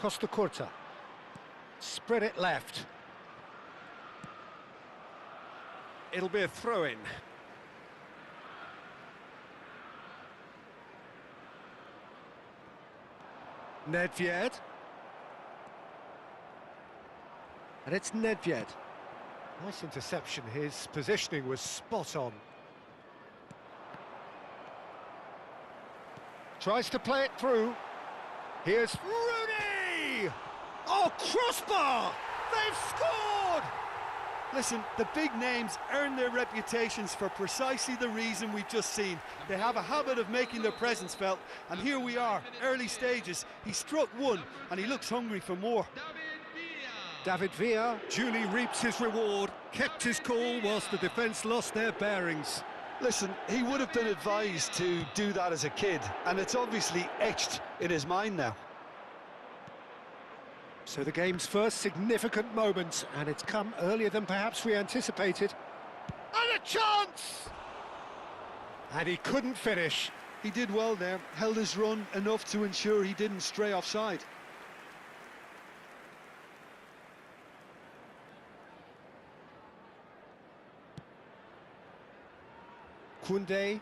Costa Curta. Spread it left. It'll be a throw-in. Nedved. And it's Nedved. Nice interception. His positioning was spot on. Tries to play it through. Here's Rooney! Oh, crossbar! They've scored! Listen, the big names earn their reputations for precisely the reason we've just seen. They have a habit of making their presence felt, and here we are, early stages. He struck one, and he looks hungry for more. David Villa. Duly reaps his reward, kept his cool whilst the defence lost their bearings. Listen, he would have been advised to do that as a kid, and it's obviously etched in his mind now. So the game's first significant moment, and it's come earlier than perhaps we anticipated. And a chance! And he couldn't finish. He did well there, held his run enough to ensure he didn't stray offside. Koundé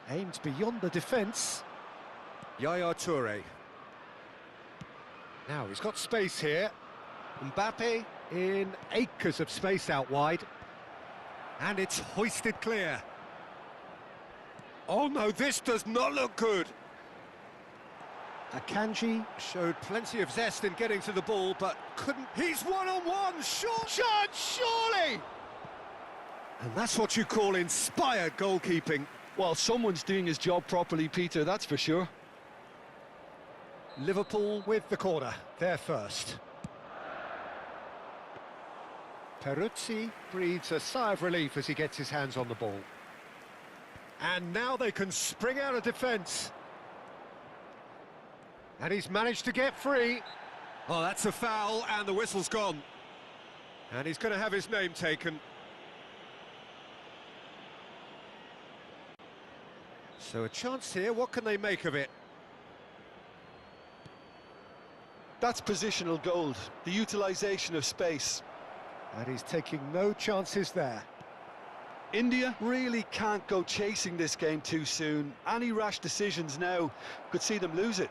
aimed beyond the defence. Yaya Toure. Now he's got space here. Mbappe in acres of space out wide. And it's hoisted clear. Oh no, this does not look good. Akanji Showed plenty of zest in getting to the ball, but couldn't... He's one-on-one, short chance, surely! And that's what you call inspired goalkeeping. Well, someone's doing his job properly, Peter, that's for sure. Liverpool with the corner, they're first. Peruzzi breathes a sigh of relief as he gets his hands on the ball. And now they can spring out of defence. And he's managed to get free. Oh, that's a foul, and the whistle's gone. And he's going to have his name taken. So a chance here, what can they make of it? That's positional gold, the utilisation of space. And he's taking no chances there. India really can't go chasing this game too soon. Any rash decisions now could see them lose it.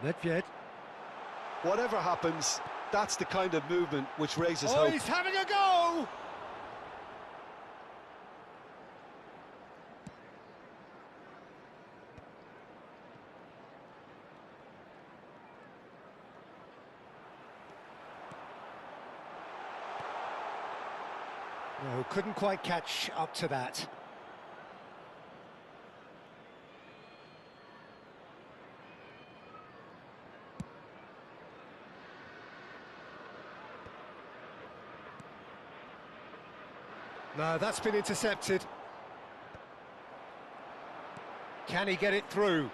Nedved. Whatever happens, that's the kind of movement which raises Oh, hope. he's having a go! No, couldn't quite catch up to that. No, that's been intercepted. Can he get it through?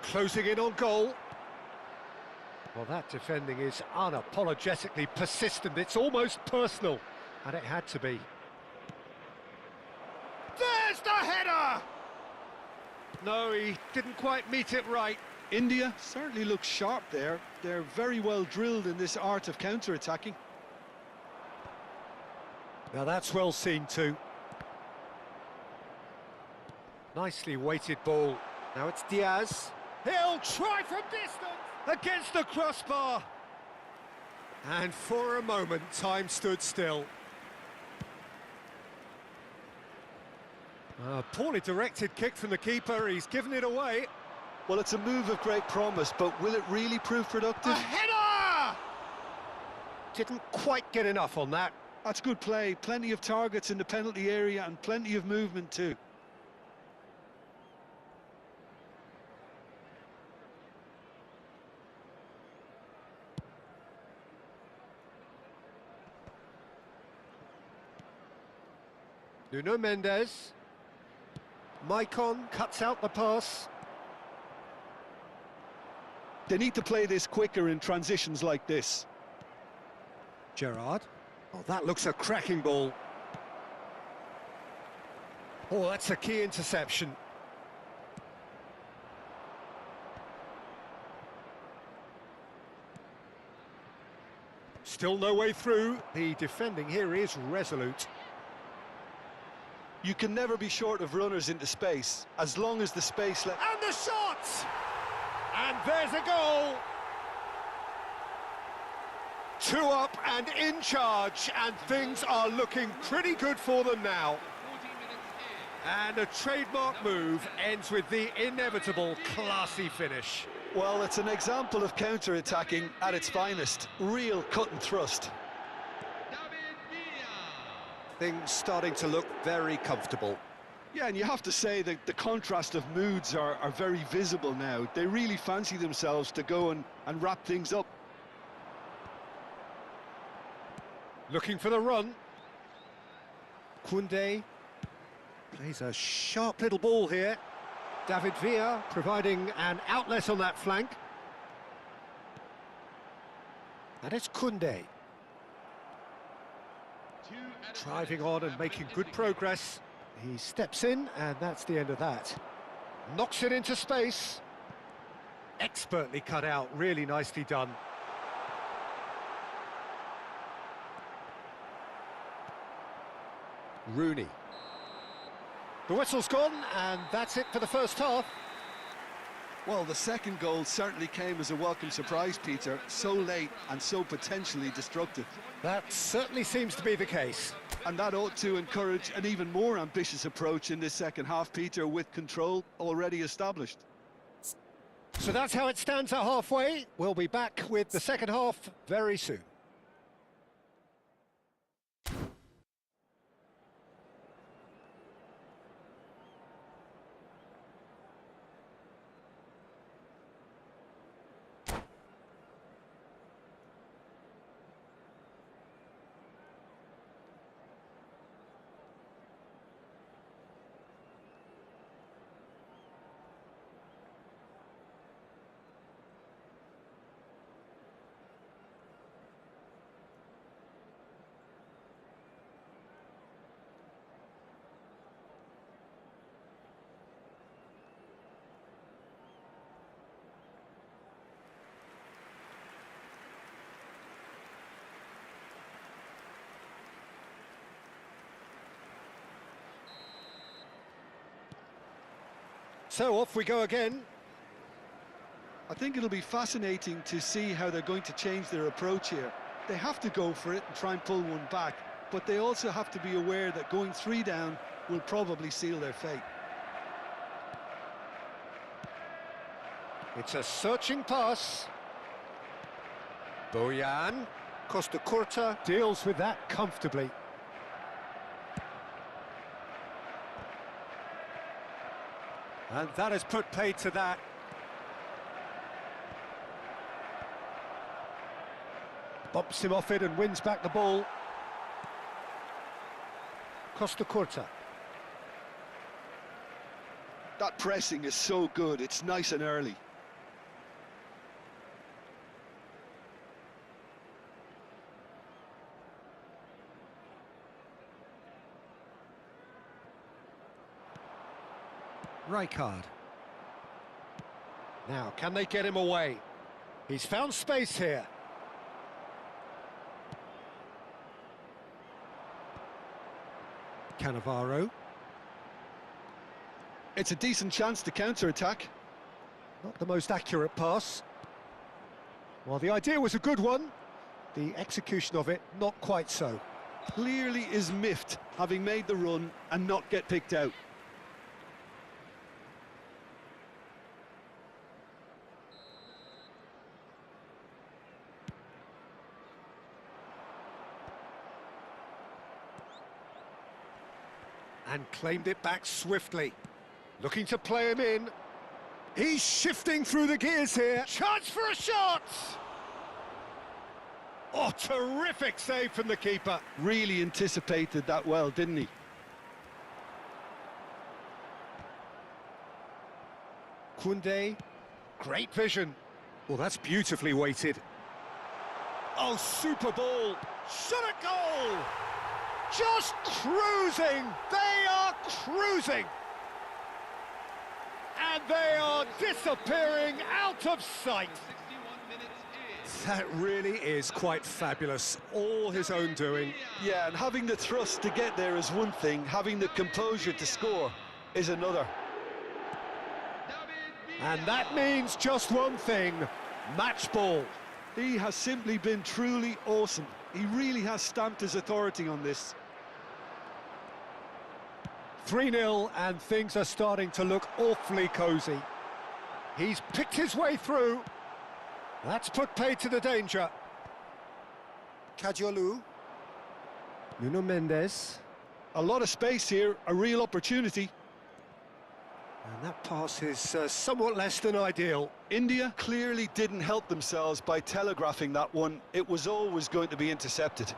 Closing in on goal. Well, that defending is unapologetically persistent. It's almost personal. And it had to be. There's the header! No, he didn't quite meet it right. India certainly looks sharp there. They're very well drilled in this art of counter-attacking. Now that's well seen too. Nicely weighted ball. Now it's Diaz. He'll try from distance against the crossbar. And for a moment, time stood still. A poorly directed kick from the keeper. He's given it away. Well, it's a move of great promise, but will it really prove productive? A header! Didn't quite get enough on that. That's good play. Plenty of targets in the penalty area and plenty of movement too. Nuno Mendes. Maicon cuts out the pass. They need to play this quicker in transitions like this. Gerrard. Oh, that looks a cracking ball. Oh, that's a key interception. Still no way through. The defending here is resolute. You can never be short of runners into space, as long as the space let... And the shot! And there's a goal! 2 up and in charge, and things are looking pretty good for them now. 40 minutes in. And a trademark move ends with the inevitable classy finish. Well, it's an example of counter-attacking at its finest. Real cut and thrust. David Villa. Things starting to look very comfortable. Yeah, and you have to say that the contrast of moods are very visible now. They really fancy themselves to go and wrap things up. Looking for the run. Koundé plays a sharp little ball here. David Villa providing an outlet on that flank. And it's Koundé. Driving on and making good progress. He steps in, and that's the end of that. Knocks it into space. Expertly cut out, really nicely done. Rooney. The whistle's gone, and that's it for the first half. Well, the second goal certainly came as a welcome surprise, Peter. So late and so potentially destructive. That certainly seems to be the case. And that ought to encourage an even more ambitious approach in this second half, Peter, with control already established. So that's how it stands at halfway. We'll be back with the second half very soon. So off we go again. I think it'll be fascinating to see how they're going to change their approach here. They have to go for it and try and pull one back, but they also have to be aware that going 3 down will probably seal their fate. It's a searching pass. Bojan. Costa Curta deals with that comfortably. And that has put paid to that. Bumps him off it and wins back the ball. Costa Curta. That pressing is so good, it's nice and early. Rijkaard. Now, can they get him away? He's found space here. Cannavaro. It's a decent chance to counter-attack. Not the most accurate pass. Well, the idea was a good one. The execution of it, not quite so. Clearly is miffed, having made the run and not get picked out. And claimed it back swiftly. Looking to play him in. He's shifting through the gears here. Chance for a shot! Oh, terrific save from the keeper. Really anticipated that well, didn't he? Koundé, great vision. Well, that's beautifully weighted. Oh, super ball. Shot a goal! Just cruising! They are cruising! And they are disappearing out of sight. 61 minutes in. That really is quite fabulous. All his own doing. Yeah, and having the thrust to get there is one thing, having the composure to score is another. And that means just one thing, match ball. He has simply been truly awesome. He really has stamped his authority on this. 3-0 and things are starting to look awfully cosy. He's picked his way through. That's put paid to the danger. Kajolu. Nuno Mendes. A lot of space here, a real opportunity. And that pass is somewhat less than ideal. India clearly didn't help themselves by telegraphing that one. It was always going to be intercepted.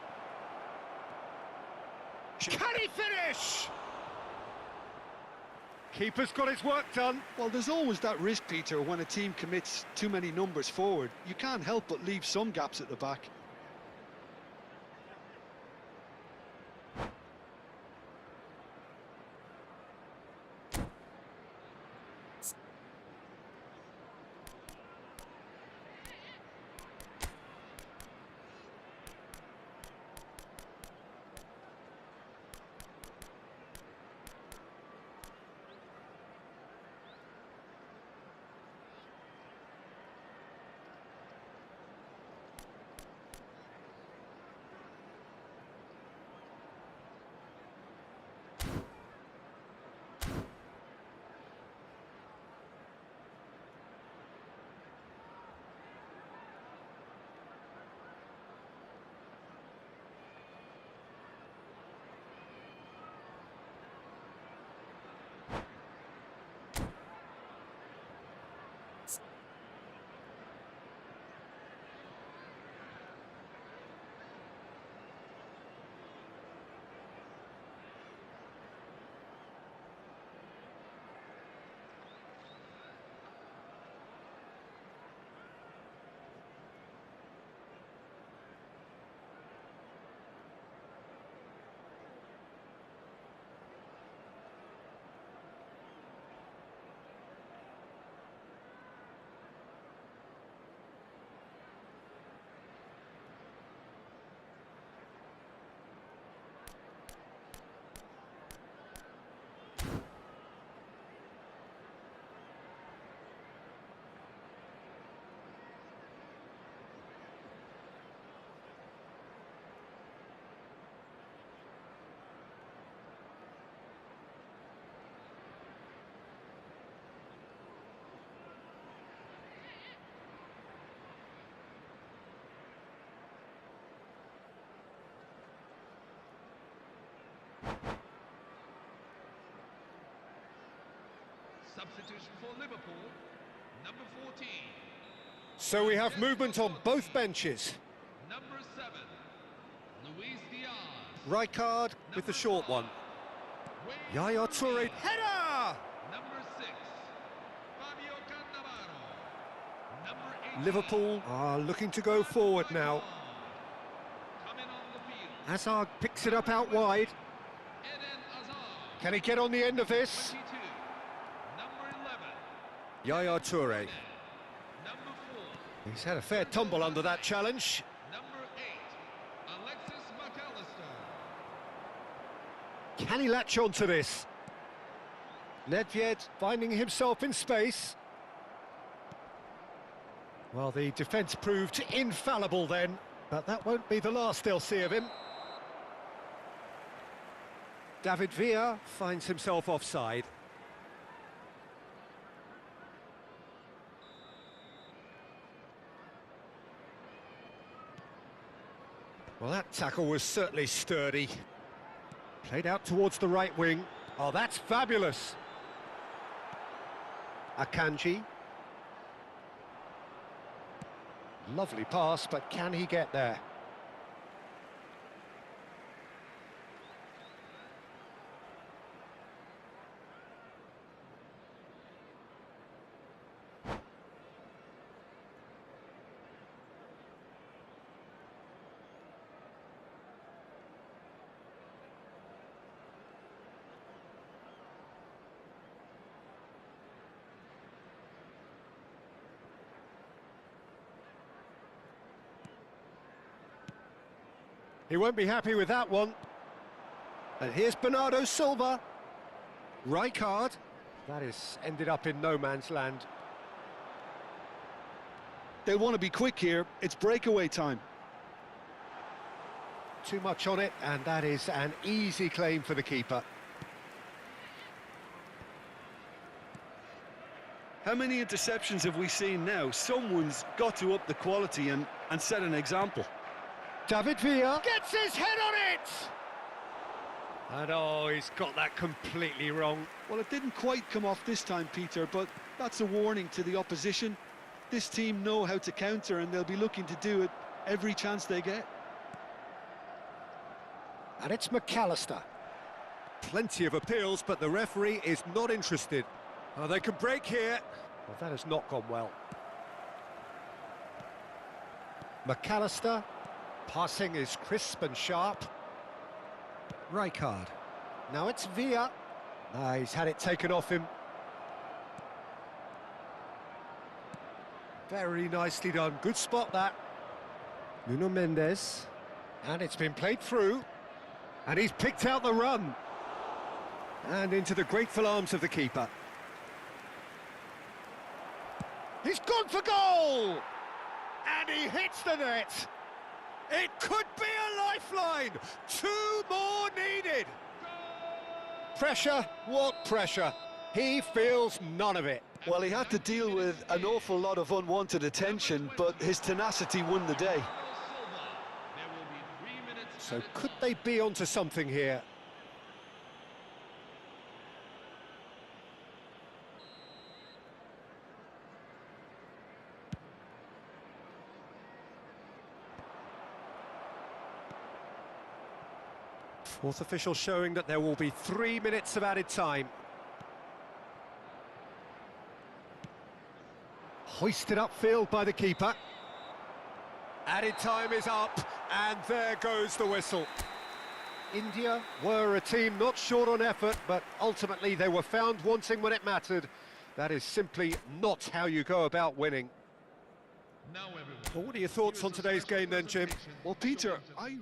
Can he finish? Keeper's got his work done. Well, there's always that risk, Peter, when a team commits too many numbers forward. You can't help but leave some gaps at the back. Substitution for Liverpool, number 14. So we have movement on both benches. Number 7, Luis Diaz. Rijkaard with the short one. Wayne Yaya Toure, Rooney. header! Number 6, Fabio Cannavaro. Number 8, Liverpool are looking to go forward now. coming on the field, Hazard picks it up out wide. Eden Hazard. Can he get on the end of this? 22, number 11, Yaya Toure. He's had a fair tumble under that challenge. Number 8, Alexis McAllister. Can he latch on to this? Nedved finding himself in space. Well, the defence proved infallible then, but that won't be the last they'll see of him. David Villa finds himself offside. Well, that tackle was certainly sturdy. Played out towards the right wing. Oh, that's fabulous. Akanji. Lovely pass, but can he get there? He won't be happy with that one. And here's Bernardo Silva. Rijkaard. That is ended up in no man's land. They want to be quick here. It's breakaway time. Too much on it, and that is an easy claim for the keeper. How many interceptions have we seen now? Someone's got to up the quality and set an example. David Villa gets his head on it! And oh, he's got that completely wrong. Well, it didn't quite come off this time, Peter, but that's a warning to the opposition. This team know how to counter, and they'll be looking to do it every chance they get. And it's McAllister. Plenty of appeals, but the referee is not interested. Oh, they can break here. Well, that has not gone well. McAllister. Passing is crisp and sharp. Rijkaard. Now it's Villa. He's had it taken off him. Very nicely done. Good spot, that. Nuno Mendes. And it's been played through. And he's picked out the run. And into the grateful arms of the keeper. He's gone for goal! And he hits the net. It could be a lifeline. 2 more needed. Pressure? What pressure? He feels none of it. Well, he had to deal with an awful lot of unwanted attention, but his tenacity won the day. So could they be onto something here? Fourth official showing that there will be 3 minutes of added time. Hoisted upfield by the keeper. Added time is up, and there goes the whistle. India were a team not short on effort, but ultimately they were found wanting when it mattered. That is simply not how you go about winning. Now everyone. Well, what are your thoughts on today's game then, Jim? Well, Peter, I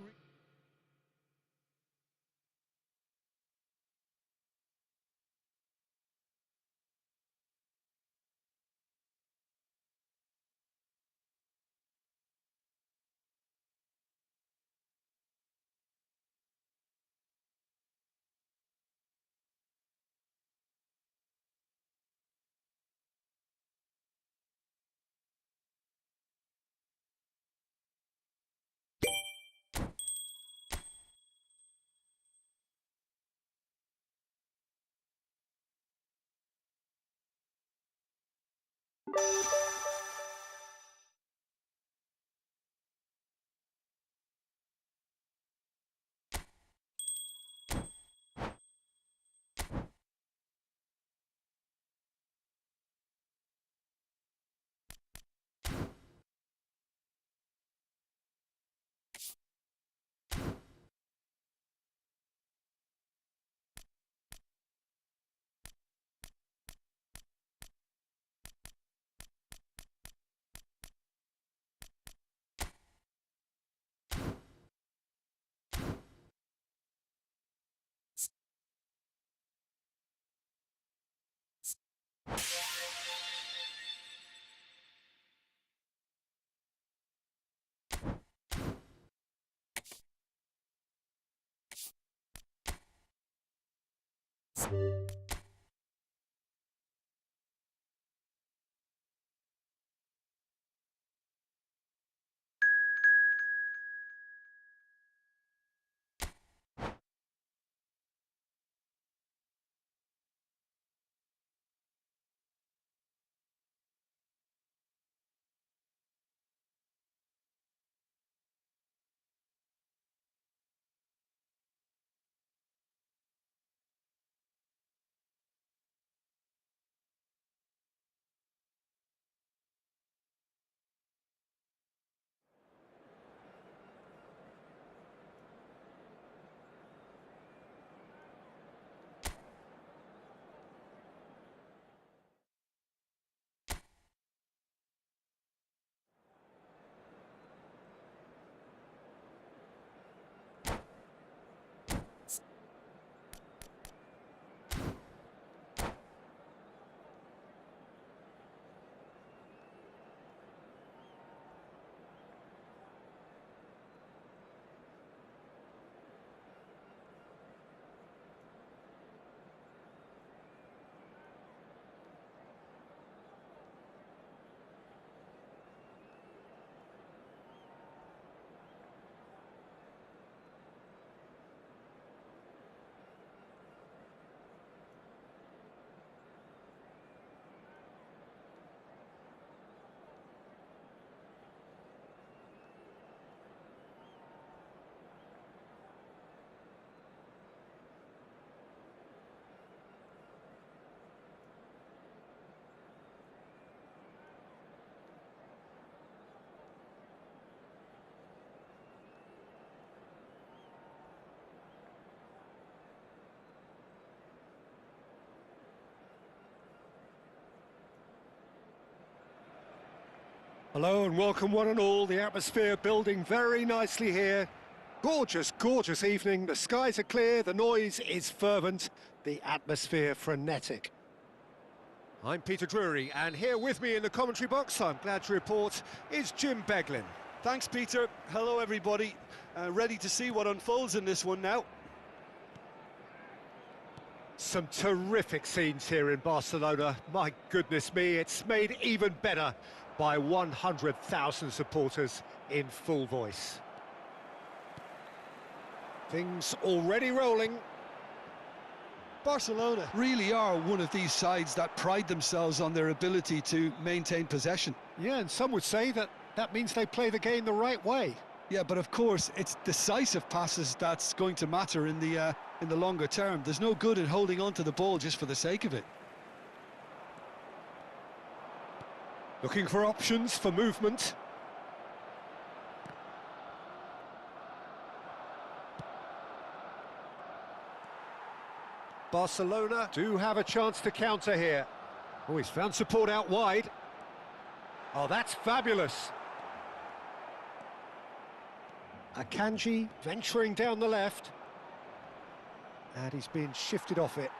Hello and welcome one and all. The atmosphere building very nicely here. Gorgeous, gorgeous evening. The skies are clear, the noise is fervent, the atmosphere frenetic. I'm Peter Drury, and here with me in the commentary box, I'm glad to report, is Jim Beglin. Thanks, Peter. Hello, everybody. Ready to see what unfolds in this one now. Some terrific scenes here in Barcelona. My goodness me, it's made even better by 100,000 supporters in full voice. Things already rolling. Barcelona really are one of these sides that pride themselves on their ability to maintain possession. Yeah, and some would say that means they play the game the right way. Yeah, but of course, it's decisive passes that's going to matter in the longer term. There's no good in holding on to the ball just for the sake of it. Looking for options for movement. Barcelona do have a chance to counter here. Oh, he's found support out wide. Oh, that's fabulous. Akanji venturing down the left. And he's been shifted off it.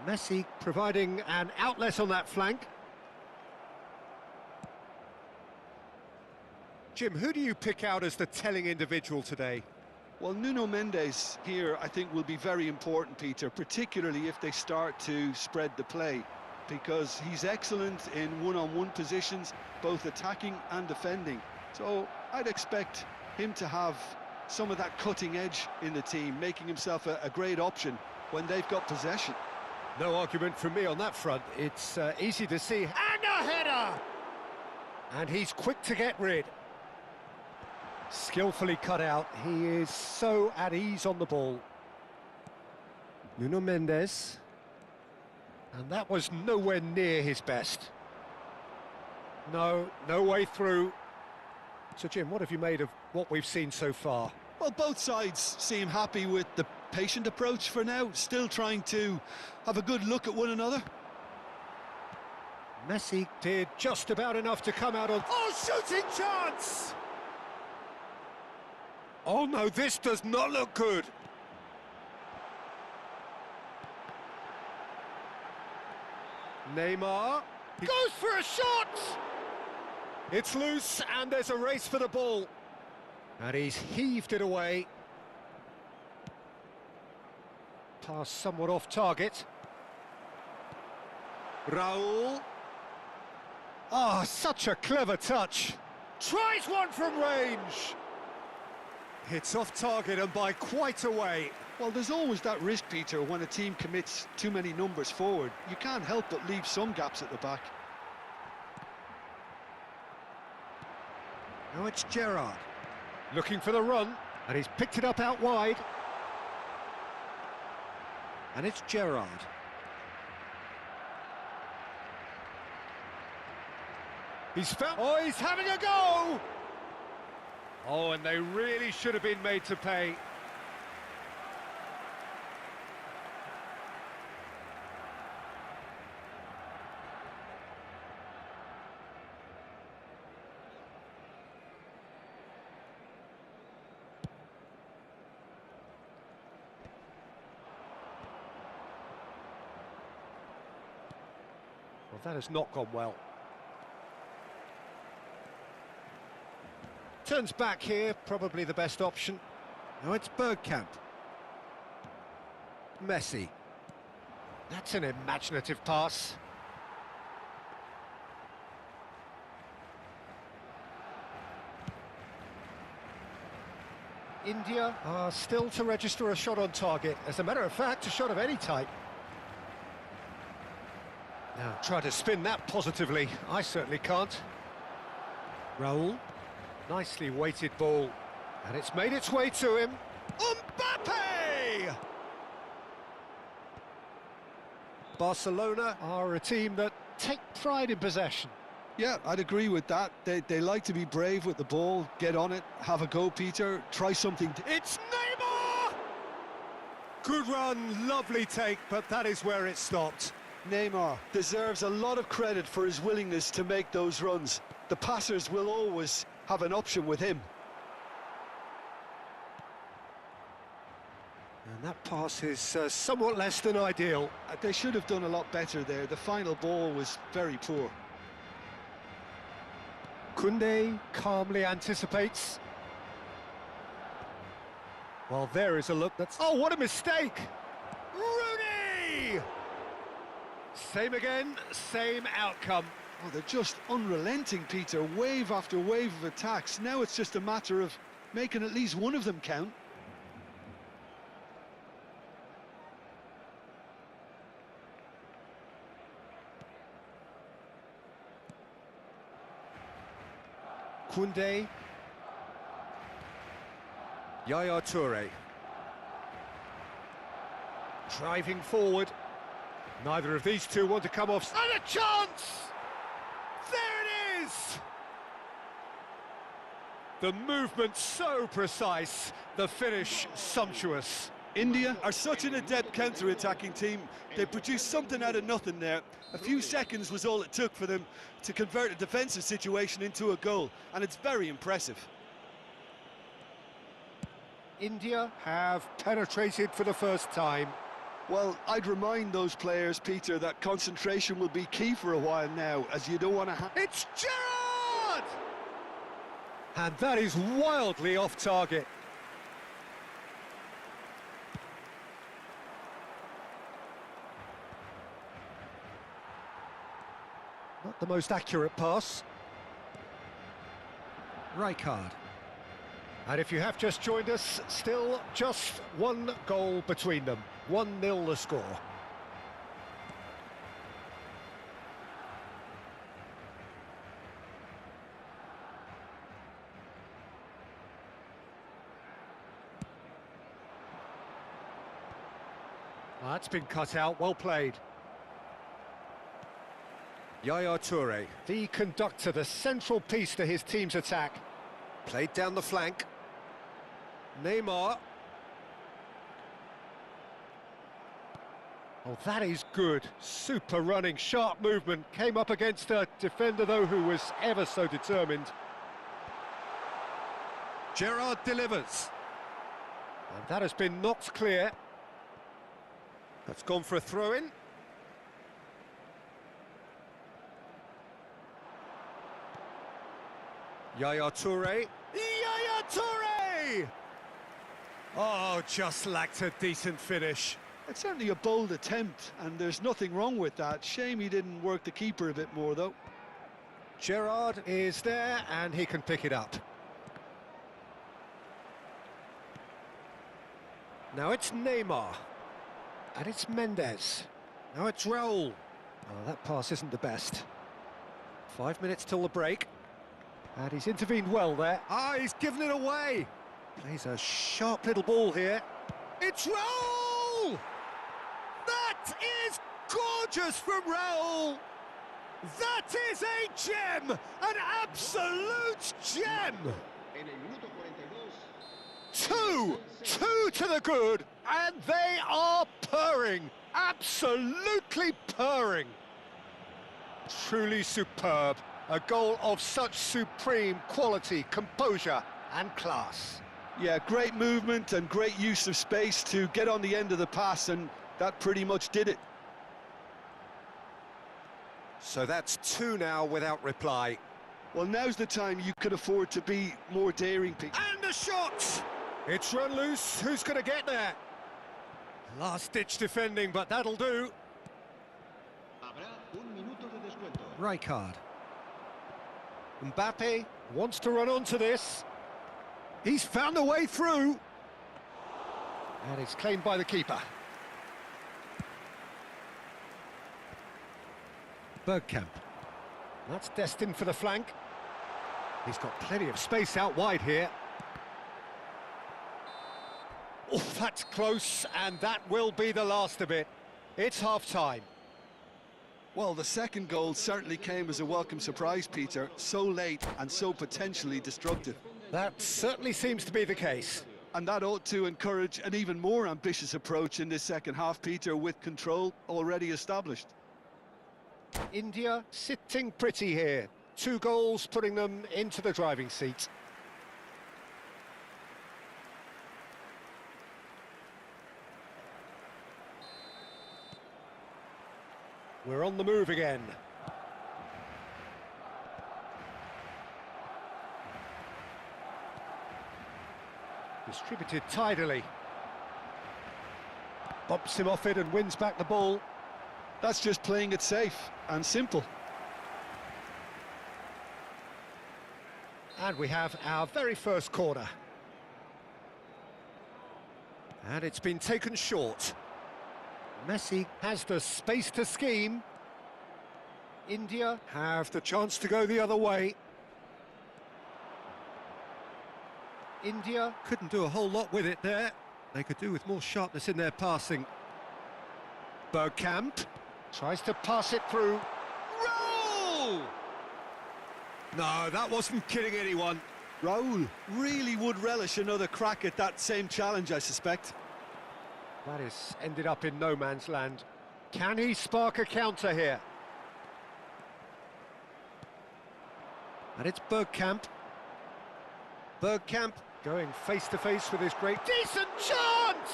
Messi providing an outlet on that flank. Jim, who do you pick out as the telling individual today? Well, Nuno Mendes here, I think, will be very important, Peter, particularly if they start to spread the play, because he's excellent in one-on-one positions, both attacking and defending. So I'd expect him to have some of that cutting edge in the team, making himself a great option when they've got possession. No argument from me on that front. It's easy to see. And a header! And he's quick to get rid. Skillfully cut out. He is so at ease on the ball. Nuno Mendes. And that was nowhere near his best. No way through. So, Jim, what have you made of what we've seen so far? Well, both sides seem happy with the patient approach for now, still trying to have a good look at one another. Messi did just about enough to come out on... Oh, shooting chance! Oh no, this does not look good. Neymar goes for a shot! It's loose and there's a race for the ball. And he's heaved it away. Pass somewhat off target. Raul. Ah, such a clever touch. Tries one from range. It's off target and by quite a way. Well, there's always that risk, Peter, when a team commits too many numbers forward. You can't help but leave some gaps at the back. Now it's Gerrard. Looking for the run, and he's picked it up out wide. And it's Gerrard. He's found... Oh, he's having a go! Oh, and they really should have been made to pay. Well, that has not gone well. Turns back here, probably the best option. Now it's Bergkamp. Messi. That's an imaginative pass. India are still to register a shot on target. As a matter of fact, a shot of any type. Now, try to spin that positively. I certainly can't. Raul. Nicely weighted ball. And it's made its way to him. Mbappe! Barcelona are a team that take pride in possession. Yeah, I'd agree with that. They like to be brave with the ball, get on it, have a go, Peter, try something. It's Neymar! Good run, lovely take, but that is where it stopped. Neymar deserves a lot of credit for his willingness to make those runs. The passers will always have an option with him. And that pass is somewhat less than ideal. They should have done a lot better there. The final ball was very poor. Koundé calmly anticipates. Well, there is a look that's... Oh, what a mistake! Rooney! Same again, same outcome. Oh, they're just unrelenting, Peter. Wave after wave of attacks. Now it's just a matter of making at least one of them count. Koundé. Yaya Toure. Driving forward. Neither of these two want to come off. And a chance! There it is! The movement so precise, the finish sumptuous. India are such an adept counter-attacking team. They produced something out of nothing there. A few seconds was all it took for them to convert a defensive situation into a goal, and it's very impressive. India have penetrated for the first time. Well, I'd remind those players, Peter, that concentration will be key for a while now, as you don't want to It's Gerrard! And that is wildly off target. Not the most accurate pass. Rijkaard. And if you have just joined us, still just one goal between them. 1-0 the score. That's been cut out, well played. Yaya Toure, the conductor, the central piece to his team's attack. Played down the flank. Neymar. Oh, that is good. Super running, sharp movement. Came up against a defender, though, who was ever so determined. Gerrard delivers. And that has been knocked clear. That's gone for a throw-in. Yaya Toure. Yaya Toure! Oh, just lacked a decent finish. It's certainly a bold attempt, and there's nothing wrong with that. Shame he didn't work the keeper a bit more, though. Gerrard is there, and he can pick it up. Now it's Neymar. And it's Mendes. Now it's Raul. Oh, that pass isn't the best. 5 minutes till the break. And he's intervened well there. Ah, he's given it away. Plays a sharp little ball here. It's Raul! That is gorgeous from Raul! That is a gem! An absolute gem! Two to the good, and they are purring, absolutely purring. Truly superb, a goal of such supreme quality, composure and class. Yeah, great movement and great use of space to get on the end of the pass, and that pretty much did it. So that's two now without reply. Well, now's the time you could afford to be more daring, Pete. And a shot! It's run loose, who's going to get there? Last-ditch defending, but that'll do. Rijkaard. Mbappe wants to run onto this. He's found a way through. And it's claimed by the keeper. Bergkamp. That's destined for the flank. He's got plenty of space out wide here. Oh, that's close, and that will be the last of it. It's half-time. Well, the second goal certainly came as a welcome surprise, Peter. So late and so potentially destructive. That certainly seems to be the case. And that ought to encourage an even more ambitious approach in this second half, Peter, with control already established. India sitting pretty here. 2 goals putting them into the driving seat. We're on the move again. Distributed tidily. Bumps him off it and wins back the ball. That's just playing it safe and simple. And we have our very first corner. And it's been taken short. Messi has the space to scheme. India have the chance to go the other way. India couldn't do a whole lot with it there. They could do with more sharpness in their passing. Bergkamp tries to pass it through. Roll! No, that wasn't kidding anyone. Raul really would relish another crack at that same challenge, I suspect. That is ended up in no man's land. Can he spark a counter here? And it's Bergkamp. Bergkamp going face-to-face with his great... Decent chance!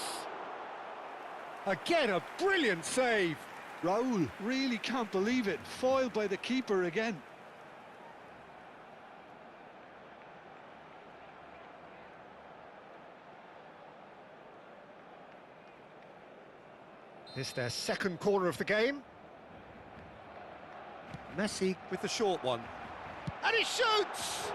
Again, a brilliant save. Raul really can't believe it. Foiled by the keeper again. It's their second corner of the game. Messi with the short one. And he shoots!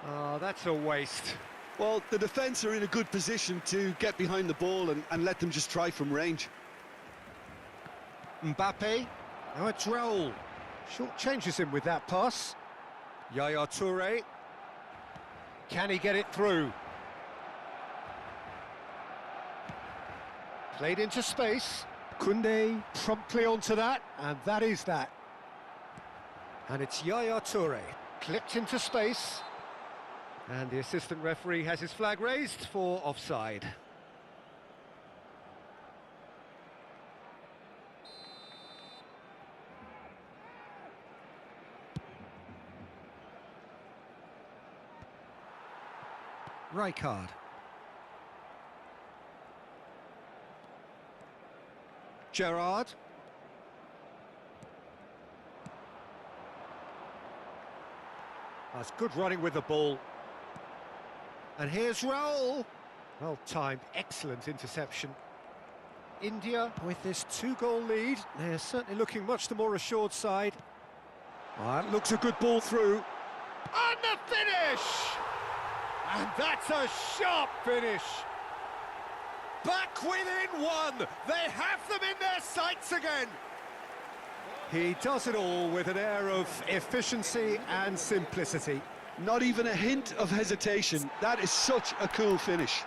Oh, that's a waste. Well, the defence are in a good position to get behind the ball and let them just try from range. Mbappe. Now it's Raul. Short changes him with that pass. Yaya Toure. Can he get it through? Played into space. Koundé promptly onto that, and that is that. And it's Yaya Toure. Clipped into space. And the assistant referee has his flag raised for offside. Rijkaard. Gerrard. That's good running with the ball. And here's Raul. Well timed, excellent interception. India with this 2-goal lead. They're certainly looking much the more assured side. That looks a good ball through. And the finish! And that's a sharp finish. Back within one. They have them in their sights again. He does it all with an air of efficiency and simplicity. Not even a hint of hesitation. That is such a cool finish.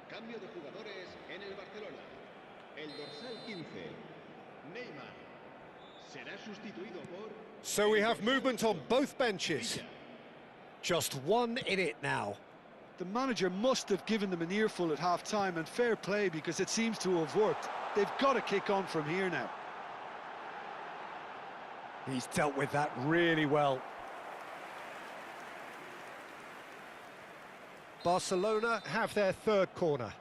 Cambio de jugadores en el Barcelona. El dorsal 15, Neymar, será sustituido por... So we have movement on both benches. Just one in it now. The manager must have given them an earful at half-time, and fair play because it seems to have worked. They've got to kick on from here now. He's dealt with that really well. Barcelona have their third corner.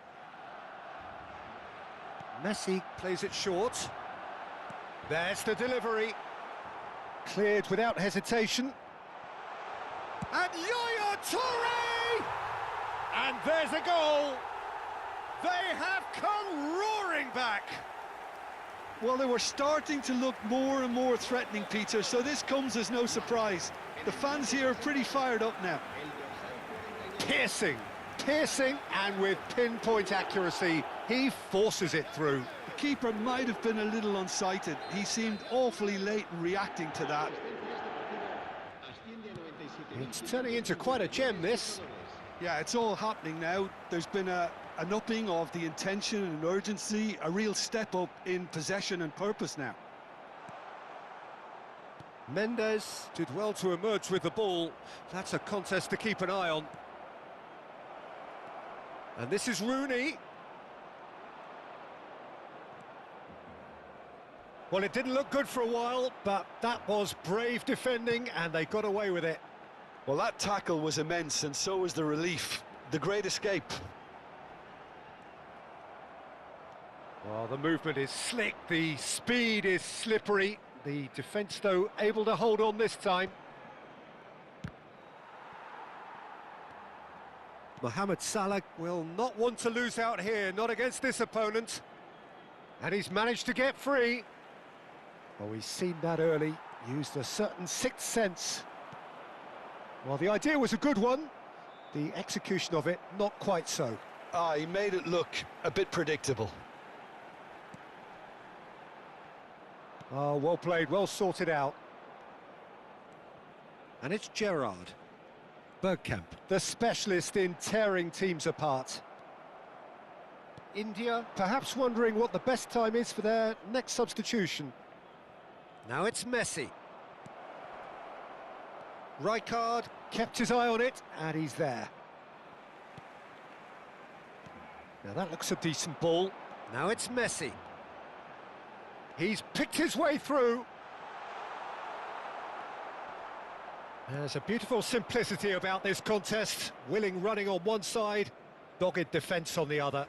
Messi plays it short. There's the delivery. Cleared without hesitation. And Yaya Toure! And there's a goal. They have come roaring back. Well, they were starting to look more and more threatening, Peter, so this comes as no surprise. The fans here are pretty fired up now. Piercing, and with pinpoint accuracy, he forces it through. The keeper might have been a little unsighted. He seemed awfully late in reacting to that. It's turning into quite a gem, this. Yeah, it's all happening now. There's been an upping of the intention and urgency, a real step up in possession and purpose now. Mendes did well to emerge with the ball. That's a contest to keep an eye on. And this is Rooney. Well, it didn't look good for a while, but that was brave defending, and they got away with it. Well, that tackle was immense, and so was the relief. The great escape. Well, the movement is slick, the speed is slippery. The defence, though, able to hold on this time. Mohamed Salah will not want to lose out here, not against this opponent. And he's managed to get free. Oh, he's seen that early, used a certain sixth sense. Well, the idea was a good one, the execution of it, not quite so. He made it look a bit predictable. Oh, well played, well sorted out. And it's Gerrard. Bergkamp, the specialist in tearing teams apart. India, perhaps wondering what the best time is for their next substitution. Now it's Messi. Rijkaard kept his eye on it, and he's there. Now that looks a decent ball. Now it's Messi. He's picked his way through. There's a beautiful simplicity about this contest. Willing running on one side, dogged defence on the other.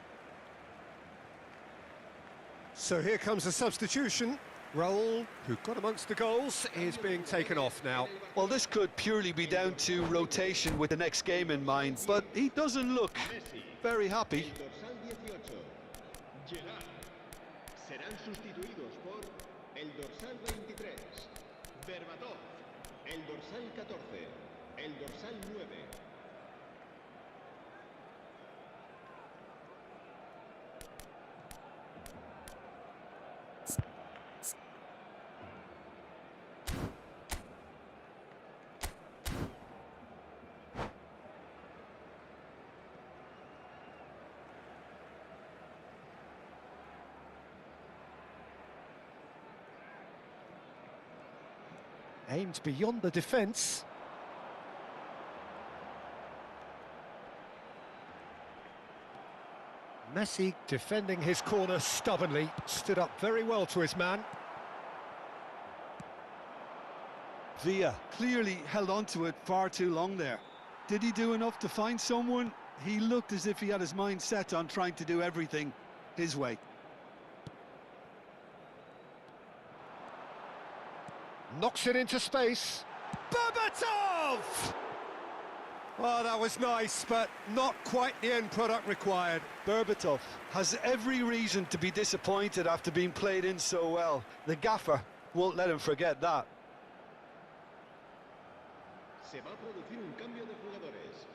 So here comes a substitution. Raul, who got amongst the goals, is being taken off now. Well, this could purely be down to rotation with the next game in mind, but he doesn't look very happy. Serán sustituidos por el dorsal 23, Berbatov, el dorsal 14, el dorsal 9. Aimed beyond the defence. Messi defending his corner stubbornly, stood up very well to his man. Villa clearly held on to it far too long there. Did he do enough to find someone? He looked as if he had his mind set on trying to do everything his way. Knocks it into space. Berbatov! Oh, that was nice, but not quite the end product required. Berbatov has every reason to be disappointed after being played in so well. The gaffer won't let him forget that. Se va a producir un cambio de jugadores.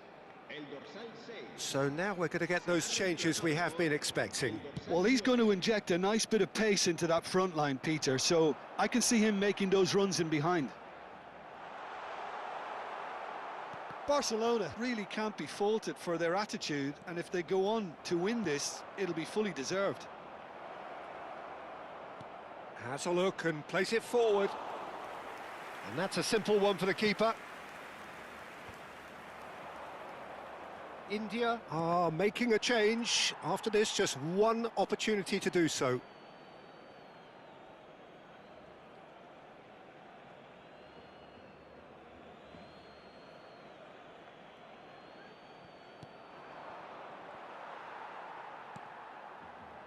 El dorsal 6. So now we're going to get those changes we have been expecting. Well, he's going to inject a nice bit of pace into that front line, Peter, so I can see him making those runs in behind. Barcelona really can't be faulted for their attitude, and if they go on to win this, it'll be fully deserved. Has a look and plays it forward. And that's a simple one for the keeper. India are making a change. After this, just one opportunity to do so.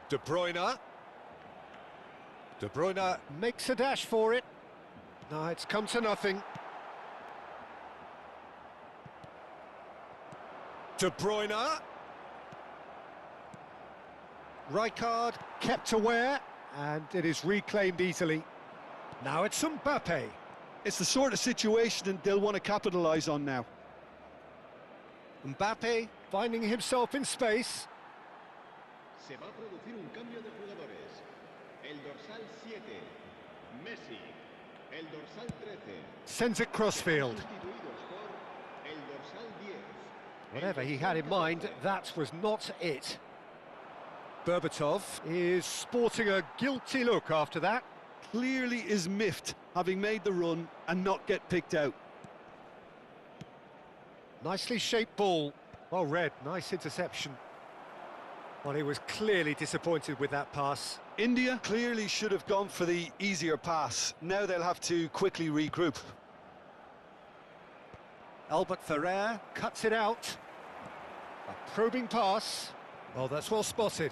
De Bruyne. De Bruyne makes a dash for it. No, it's come to nothing. De Bruyne. Rijkaard kept aware, and it is reclaimed easily. Now it's Mbappe. It's the sort of situation they'll want to capitalise on now. Mbappe finding himself in space. Se va a producir un cambio de jugadores. El dorsal 7, Messi. El dorsal 13. Sends it crossfield. Sustituidos por el dorsal 10. Whatever he had in mind, that was not it. Berbatov is sporting a guilty look after that. Clearly is miffed, having made the run and not get picked out. Nicely shaped ball. Well read, nice interception. Well, he was clearly disappointed with that pass. India clearly should have gone for the easier pass. Now they'll have to quickly regroup. Albert Ferrer cuts it out. A probing pass. Oh, that's well spotted.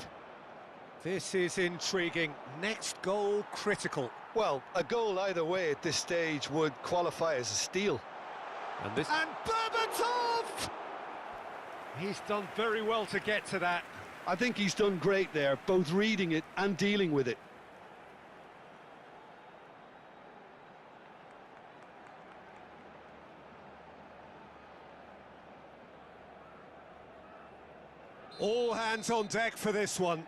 This is intriguing. Next goal critical. Well, a goal either way at this stage would qualify as a steal. And Berbatov! He's done very well to get to that. I think he's done great there, both reading it and dealing with it. All hands on deck for this one.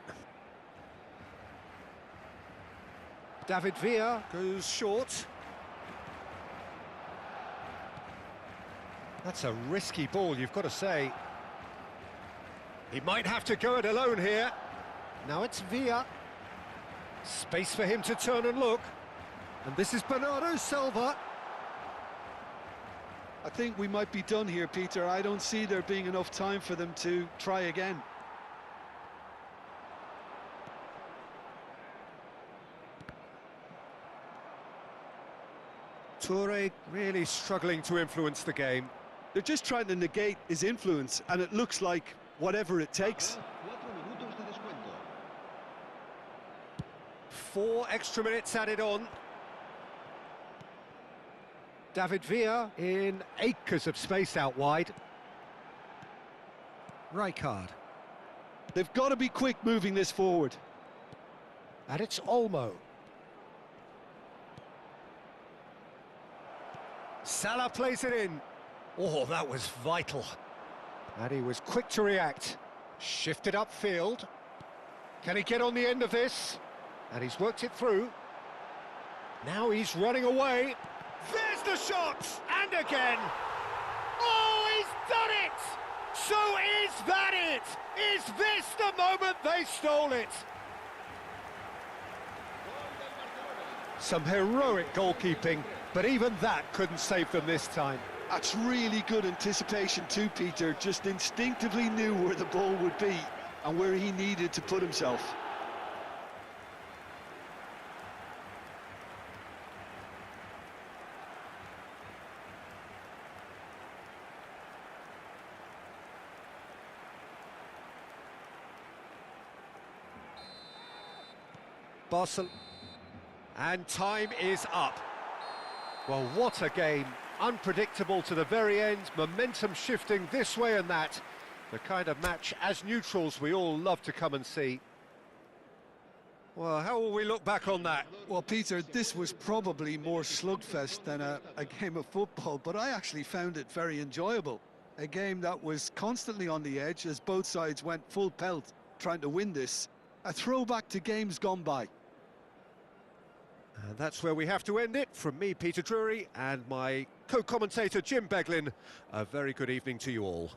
David Villa goes short. That's a risky ball, you've got to say. He might have to go it alone here. Now it's Villa. Space for him to turn and look. And this is Bernardo Silva. I think we might be done here, Peter. I don't see there being enough time for them to try again. Toure really struggling to influence the game. They're just trying to negate his influence, and it looks like whatever it takes. 4 minutos de descuento. 4 extra minutes added on. David Villa in acres of space out wide. Rijkaard. They've got to be quick moving this forward. And it's Olmo. Salah plays it in. Oh, that was vital. And he was quick to react. Shifted upfield. Can he get on the end of this? And he's worked it through. Now he's running away. There's the shot! And again! Oh, he's done it! So is that it? Is this the moment they stole it? Some heroic goalkeeping, but even that couldn't save them this time. That's really good anticipation too, Peter. Just instinctively knew where the ball would be and where he needed to put himself. Barcelona. And time is up. Well, what a game. Unpredictable to the very end, momentum shifting this way and that. The kind of match, as neutrals, we all love to come and see. Well, how will we look back on that? Well, Peter, this was probably more slugfest than a game of football, but I actually found it very enjoyable. A game that was constantly on the edge as both sides went full pelt trying to win this. A throwback to games gone by. And that's where we have to end it. From me, Peter Drury, and my co-commentator, Jim Beglin. A very good evening to you all.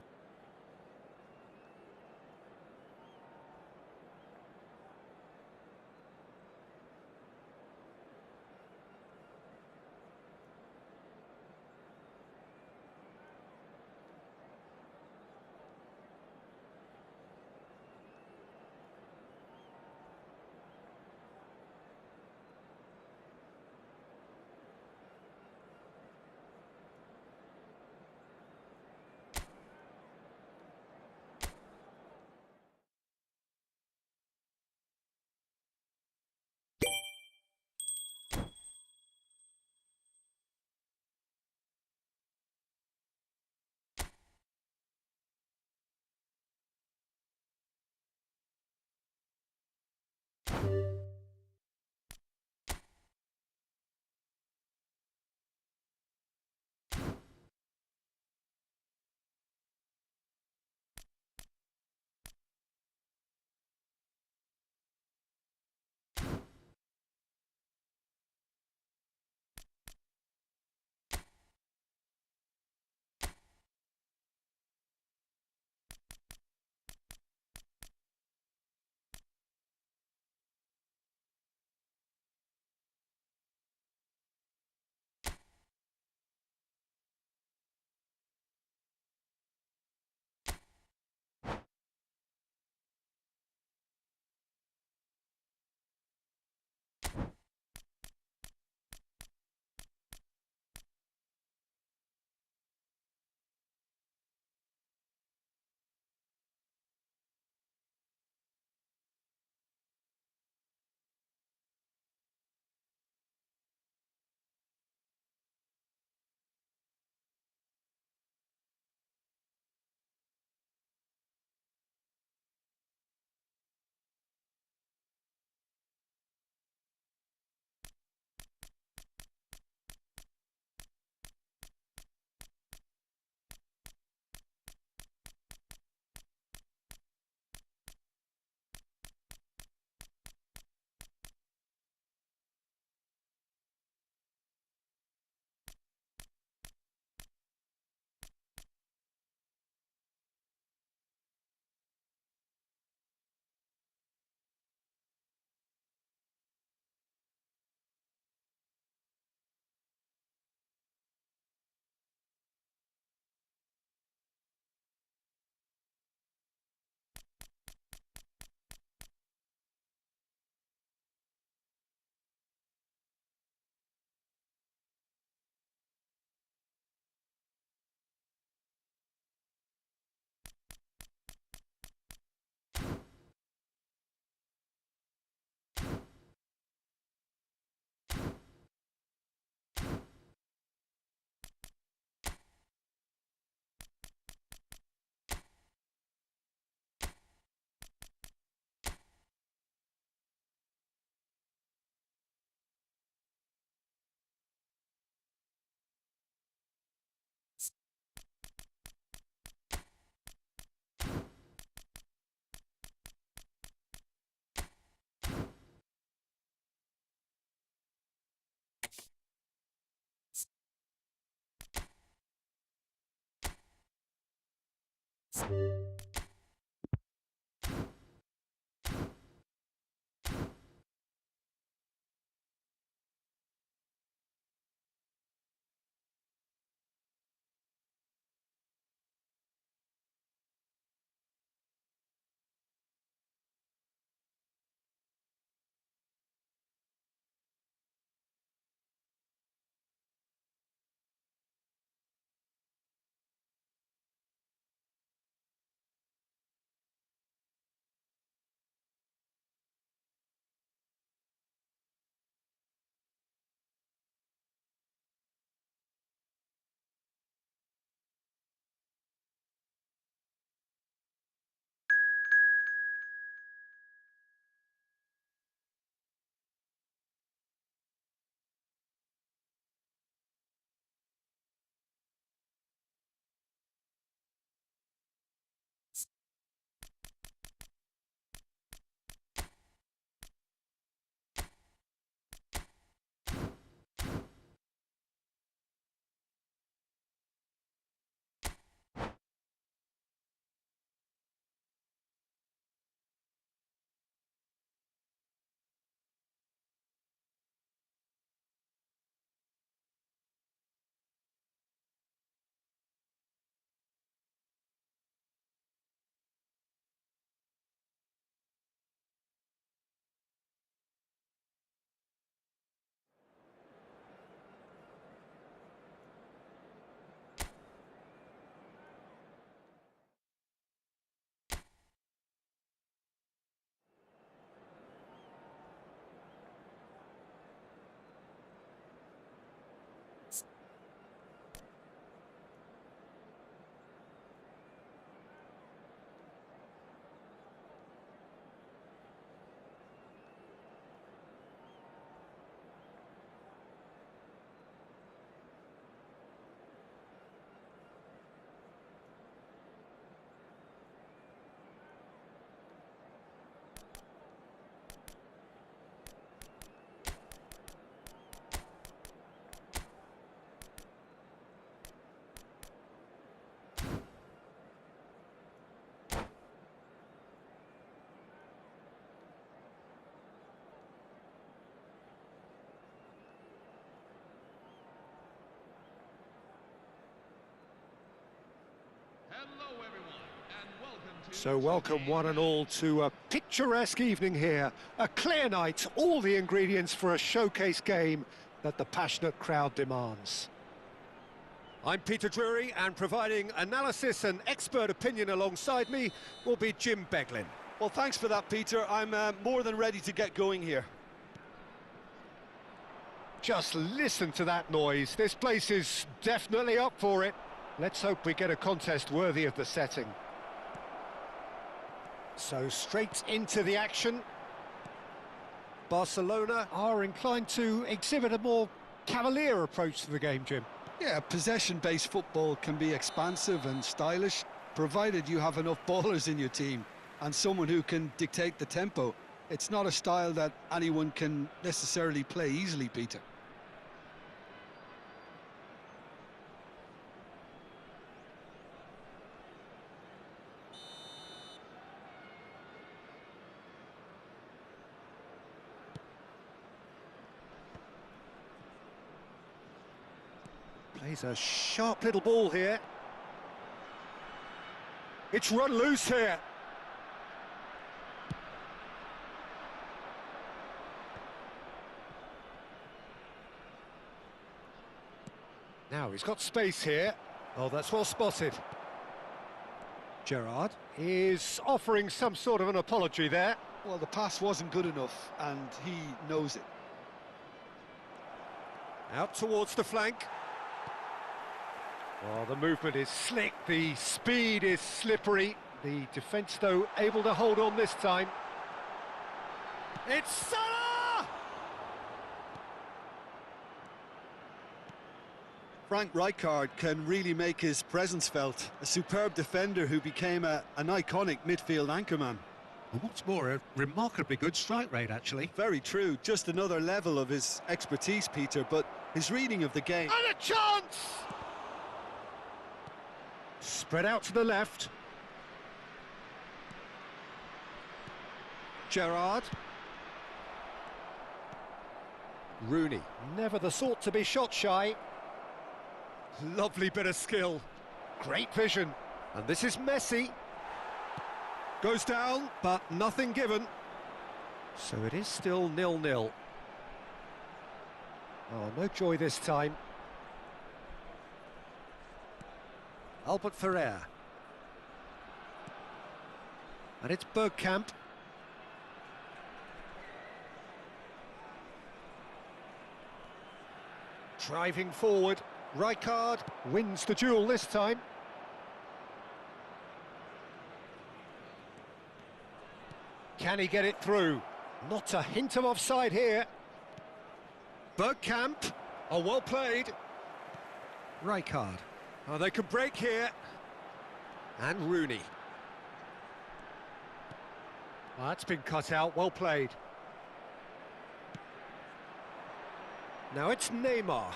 So welcome one and all to a picturesque evening here. A clear night, all the ingredients for a showcase game that the passionate crowd demands. I'm Peter Drury, and providing analysis and expert opinion alongside me will be Jim Beglin. Well, thanks for that, Peter. I'm more than ready to get going here. Just listen to that noise. This place is definitely up for it. Let's hope we get a contest worthy of the setting. So straight into the action. Barcelona are inclined to exhibit a more cavalier approach to the game, Jim. Yeah, possession-based football can be expansive and stylish, provided you have enough ballers in your team and someone who can dictate the tempo. It's not a style that anyone can necessarily play easily, Peter. Plays a sharp little ball here. It's run loose here. Now he's got space here. Oh, that's well spotted. Gerrard is offering some sort of an apology there. Well, the pass wasn't good enough, and he knows it. Out towards the flank. Oh, the movement is slick, the speed is slippery. The defence, though, able to hold on this time. It's Salah! Frank Rijkaard can really make his presence felt. A superb defender who became an iconic midfield anchorman. And what's more, a remarkably good strike rate, actually. Very true, just another level of his expertise, Peter, but his reading of the game... And a chance! Spread out to the left. Gerrard. Rooney, never the sort to be shot shy. Lovely bit of skill. Great vision. And this is Messi. Goes down, but nothing given. So it is still 0-0. Oh, no joy this time. Albert Ferrer. And it's Bergkamp. Driving forward. Rijkaard wins the duel this time. Can he get it through? Not a hint of offside here. Bergkamp. Oh, well played. Rijkaard. Oh, they can break here. And Rooney. Oh, that's been cut out, well played. Now it's Neymar.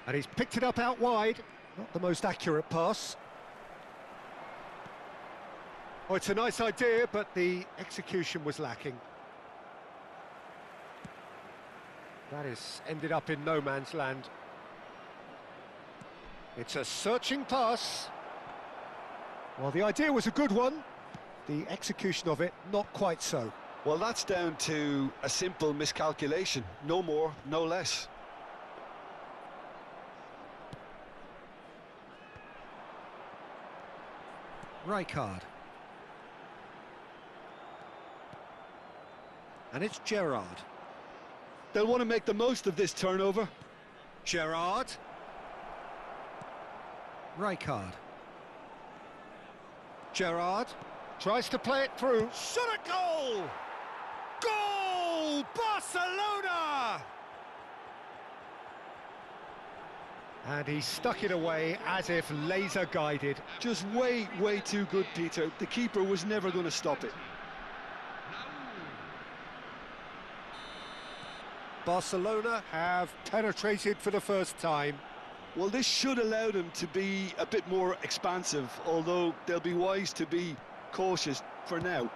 And he's picked it up out wide. Not the most accurate pass. Oh, it's a nice idea, but the execution was lacking. That has ended up in no man's land. It's a searching pass. Well, the idea was a good one. The execution of it, not quite so. Well, that's down to a simple miscalculation. No more, no less. Rijkaard. And it's Gerrard. They'll want to make the most of this turnover. Gerrard. Rijkaard. Gerrard tries to play it through. Shot a goal! Goal! Barcelona! And he stuck it away as if laser guided. Just way, way too good, Peter. The keeper was never going to stop it. Barcelona have penetrated for the first time. Well, this should allow them to be a bit more expansive, although they'll be wise to be cautious for now.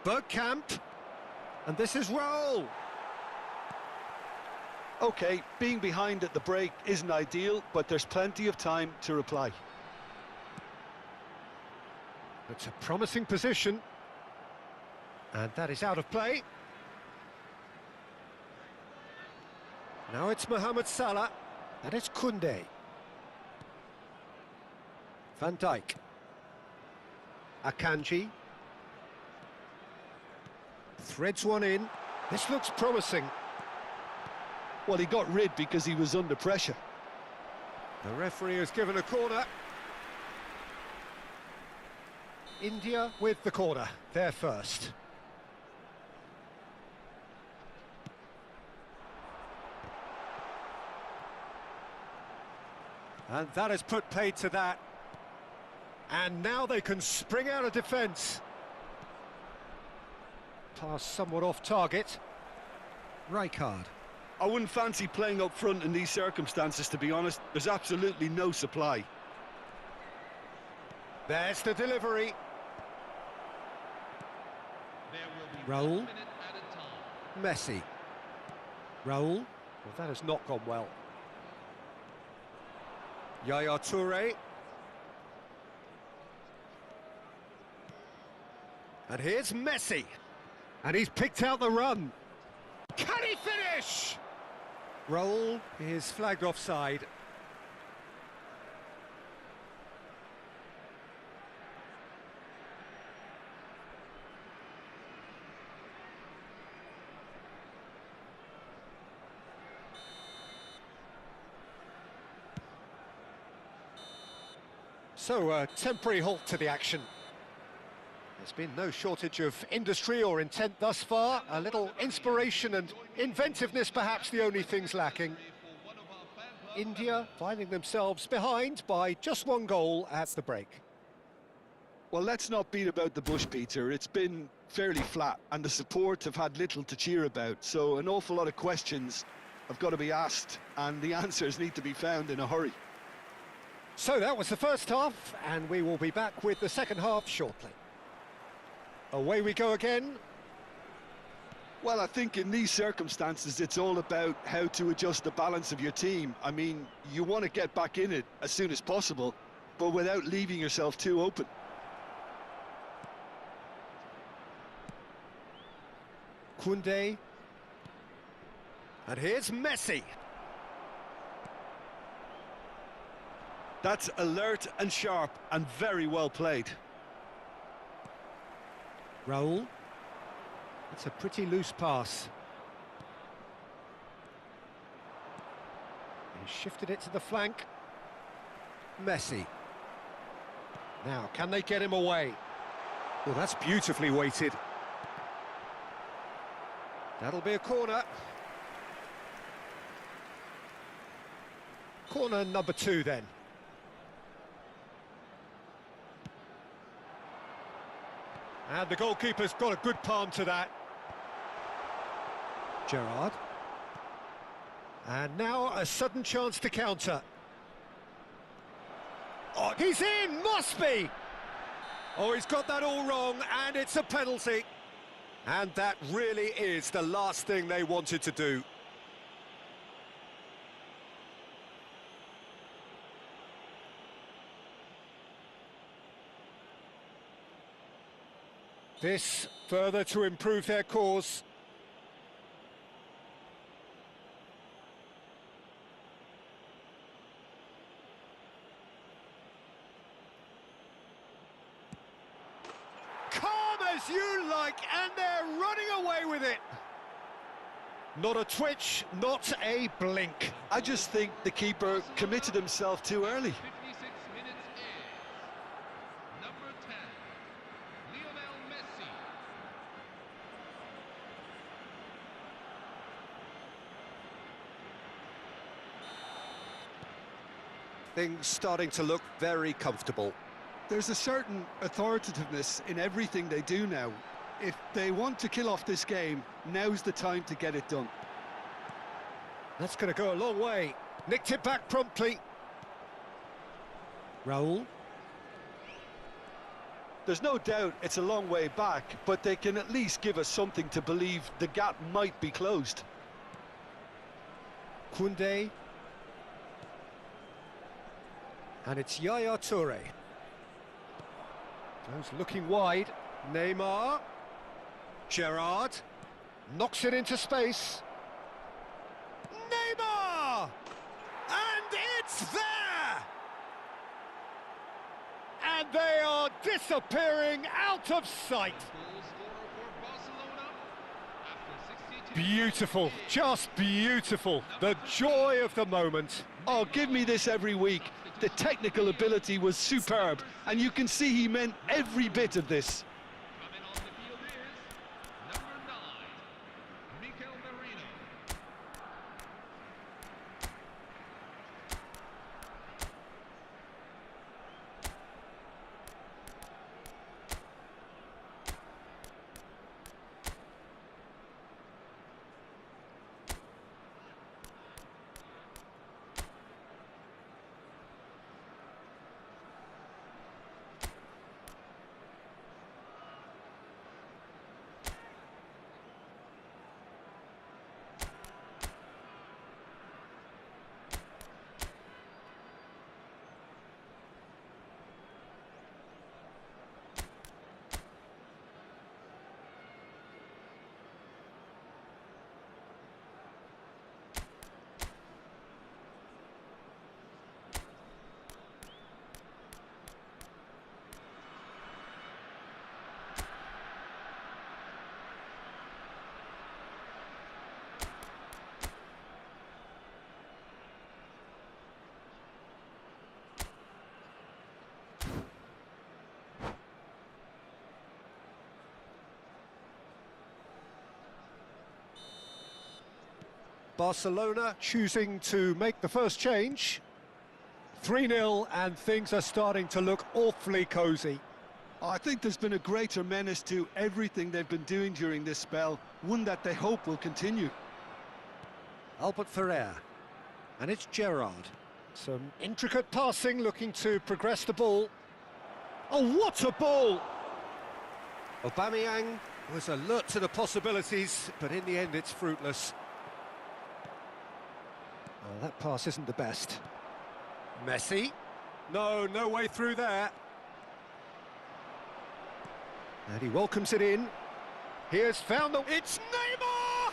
Bergkamp, and this is Raul. OK, being behind at the break isn't ideal, but there's plenty of time to reply. It's a promising position. And that is out of play. Now it's Mohamed Salah. And it's Koundé. Van Dijk. Akanji. Threads one in. This looks promising. Well, he got rid because he was under pressure. The referee has given a corner. India with the corner. They're first. And that has put paid to that. And now they can spring out of defence. Pass somewhat off target. Rijkaard. I wouldn't fancy playing up front in these circumstances, to be honest. There's absolutely no supply. There's the delivery. There will be 1 Raul. minute at a time. Messi. Raul. Well, that has not gone well. Yaya Toure. And here's Messi. And he's picked out the run. Can he finish? Raul is flagged offside. So, a temporary halt to the action. There's been no shortage of industry or intent thus far. A little inspiration and inventiveness, perhaps the only things lacking. India finding themselves behind by just 1 goal at the break. Well, let's not beat about the bush, Peter. It's been fairly flat, and the support have had little to cheer about. So an awful lot of questions have got to be asked, and the answers need to be found in a hurry. So that was the first half, and we will be back with the second half shortly. Away we go again. Well, I think in these circumstances, it's all about how to adjust the balance of your team. I mean, you want to get back in it as soon as possible, but without leaving yourself too open. Koundé. And here's Messi. That's alert and sharp and very well played. Raul. It's a pretty loose pass. He shifted it to the flank. Messi. Now, can they get him away? Well, that's beautifully weighted. That'll be a corner. Corner number 2 then. And the goalkeeper's got a good palm to that. Gerrard. And now a sudden chance to counter. Oh, he's in! Must be! Oh, he's got that all wrong, and it's a penalty. And that really is the last thing they wanted to do. This further to improve their cause. Calm as you like, and they're running away with it. Not a twitch, not a blink. I just think the keeper committed himself too early. 56 minutes is number 10, Lionel Messi. Things starting to look very comfortable. There's a certain authoritativeness in everything they do now. If they want to kill off this game, now's the time to get it done. That's going to go a long way. Nicked it back promptly. Raul. There's no doubt it's a long way back, but they can at least give us something to believe the gap might be closed. Koundé. And it's Yaya Toure. Goes looking wide. Neymar. Gerrard. Knocks it into space. Neymar! And it's there! And they are disappearing out of sight. Goal scorer for Barcelona after 62 Beautiful, just beautiful. The joy of the moment. Oh, give me this every week. The technical ability was superb, and you can see he meant every bit of this. Coming on the field is number 9, Mikel Merino. Barcelona choosing to make the first change. 3-0 and things are starting to look awfully cosy. I think there's been a greater menace to everything they've been doing during this spell, one that they hope will continue. Albert Ferrer. And it's Gerrard. Some intricate passing, looking to progress the ball. Oh, what a ball! Aubameyang was alert to the possibilities, but in the end it's fruitless. Oh, that pass isn't the best. Messi. No way through there. And he welcomes it in. He has found the... It's Neymar!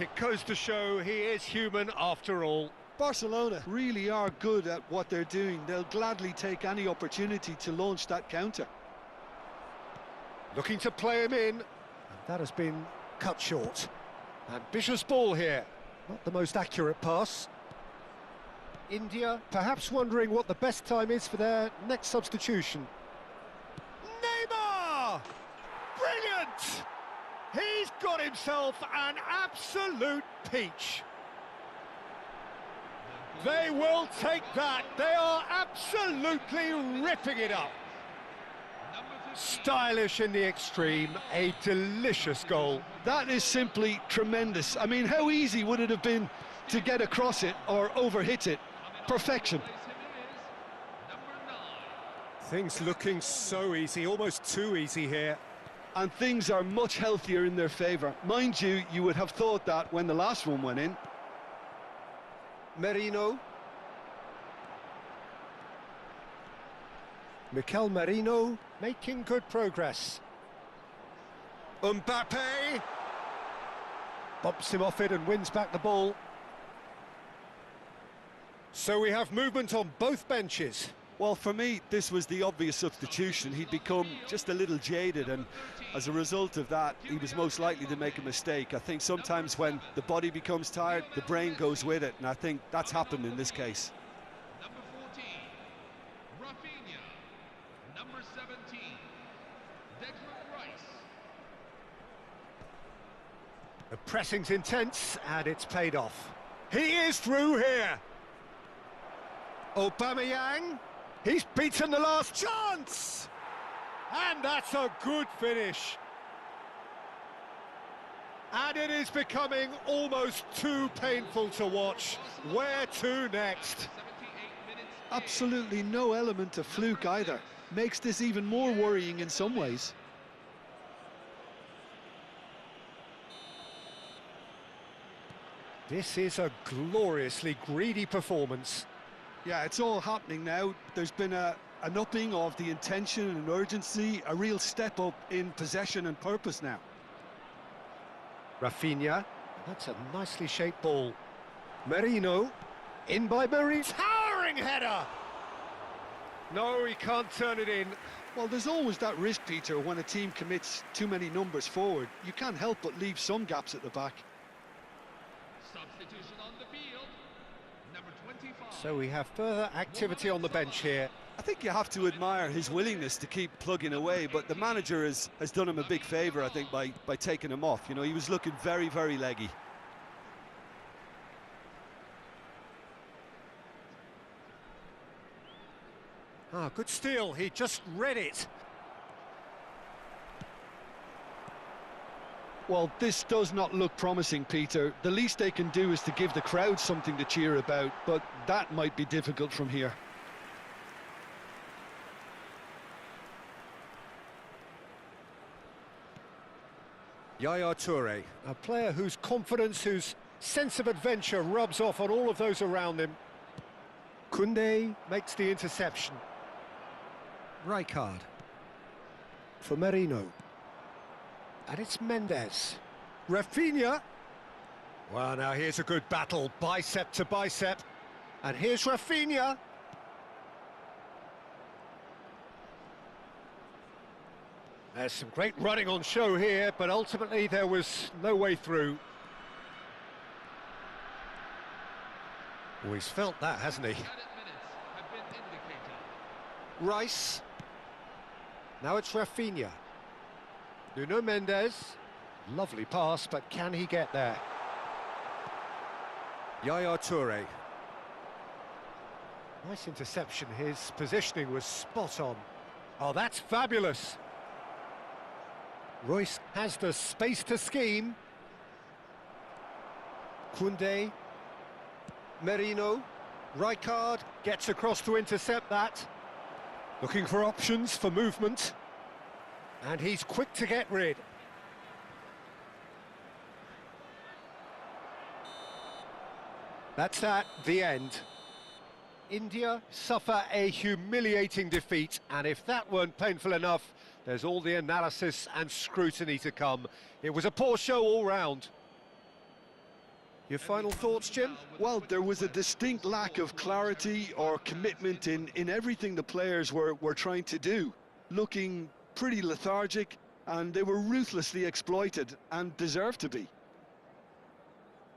It goes to show he is human after all. Barcelona really are good at what they're doing. They'll gladly take any opportunity to launch that counter. Looking to play him in. And that has been cut short. Ambitious ball here. Not the most accurate pass. India perhaps wondering what the best time is for their next substitution. Neymar! Brilliant! He's got himself an absolute peach. They will take that. They are absolutely ripping it up. Stylish in the extreme, a delicious goal. That is simply tremendous. I mean, how easy would it have been to get across it or overhit it? Perfection. Things looking so easy, almost too easy here. And things are much healthier in their favour. Mind you, you would have thought that when the last one went in. Merino. Mikel Merino Making good progress. Mbappe bumps him off it and wins back the ball. So we have movement on both benches. Well, for me, this was the obvious substitution. He'd become just a little jaded, and as a result of that, he was most likely to make a mistake. I think sometimes when the body becomes tired, the brain goes with it, and I think that's happened in this case. Number 14, Rafinha. Number 17, Declan Rice. The pressing's intense, and it's paid off. He is through here. Aubameyang. He's beaten the last chance! And that's a good finish. And it is becoming almost too painful to watch. Where to next? Absolutely no element of fluke either. Makes this even more worrying in some ways. This is a gloriously greedy performance. Yeah, it's all happening now. There's been an upping of the intention and urgency, a real step up in possession and purpose now. Rafinha, that's a nicely shaped ball. Merino, in by Merino, towering header! No, he can't turn it in. Well, there's always that risk, Peter, when a team commits too many numbers forward. You can't help but leave some gaps at the back. Substitution on the field. Number 25. So we have further activity on the bench here. I think you have to admire his willingness to keep plugging away, but the manager has done him a big favour, I think, by taking him off. You know, he was looking very, very leggy. Ah, good steal, he just read it. Well, this does not look promising, Peter. The least they can do is to give the crowd something to cheer about, but that might be difficult from here. Yaya Toure, a player whose confidence, whose sense of adventure rubs off on all of those around him. Koundé makes the interception. Rijkaard for Merino. And it's Mendes. Rafinha. Well, now here's a good battle, bicep to bicep. And here's Rafinha. There's some great running on show here, but ultimately there was no way through. Oh, he's felt that, hasn't he? Added minutes have been indicated. Rice. Now it's Rafinha. Nuno Mendes. Lovely pass, but can he get there? Yaya Toure. Nice interception. His positioning was spot on. Oh, that's fabulous. Royce has the space to scheme. Koundé. Merino. Rijkaard gets across to intercept that. Looking for options for movement. And he's quick to get rid. That's that, the end. India suffer a humiliating defeat, and if that weren't painful enough, there's all the analysis and scrutiny to come. It was a poor show all round. Your final thoughts, Jim? Well, there was a distinct lack of clarity or commitment in everything the players were trying to do. Looking pretty lethargic, and they were ruthlessly exploited and deserved to be.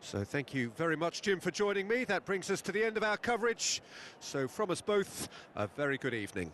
So thank you very much, Jim, for joining me. That brings us to the end of our coverage. So from us both, a very good evening.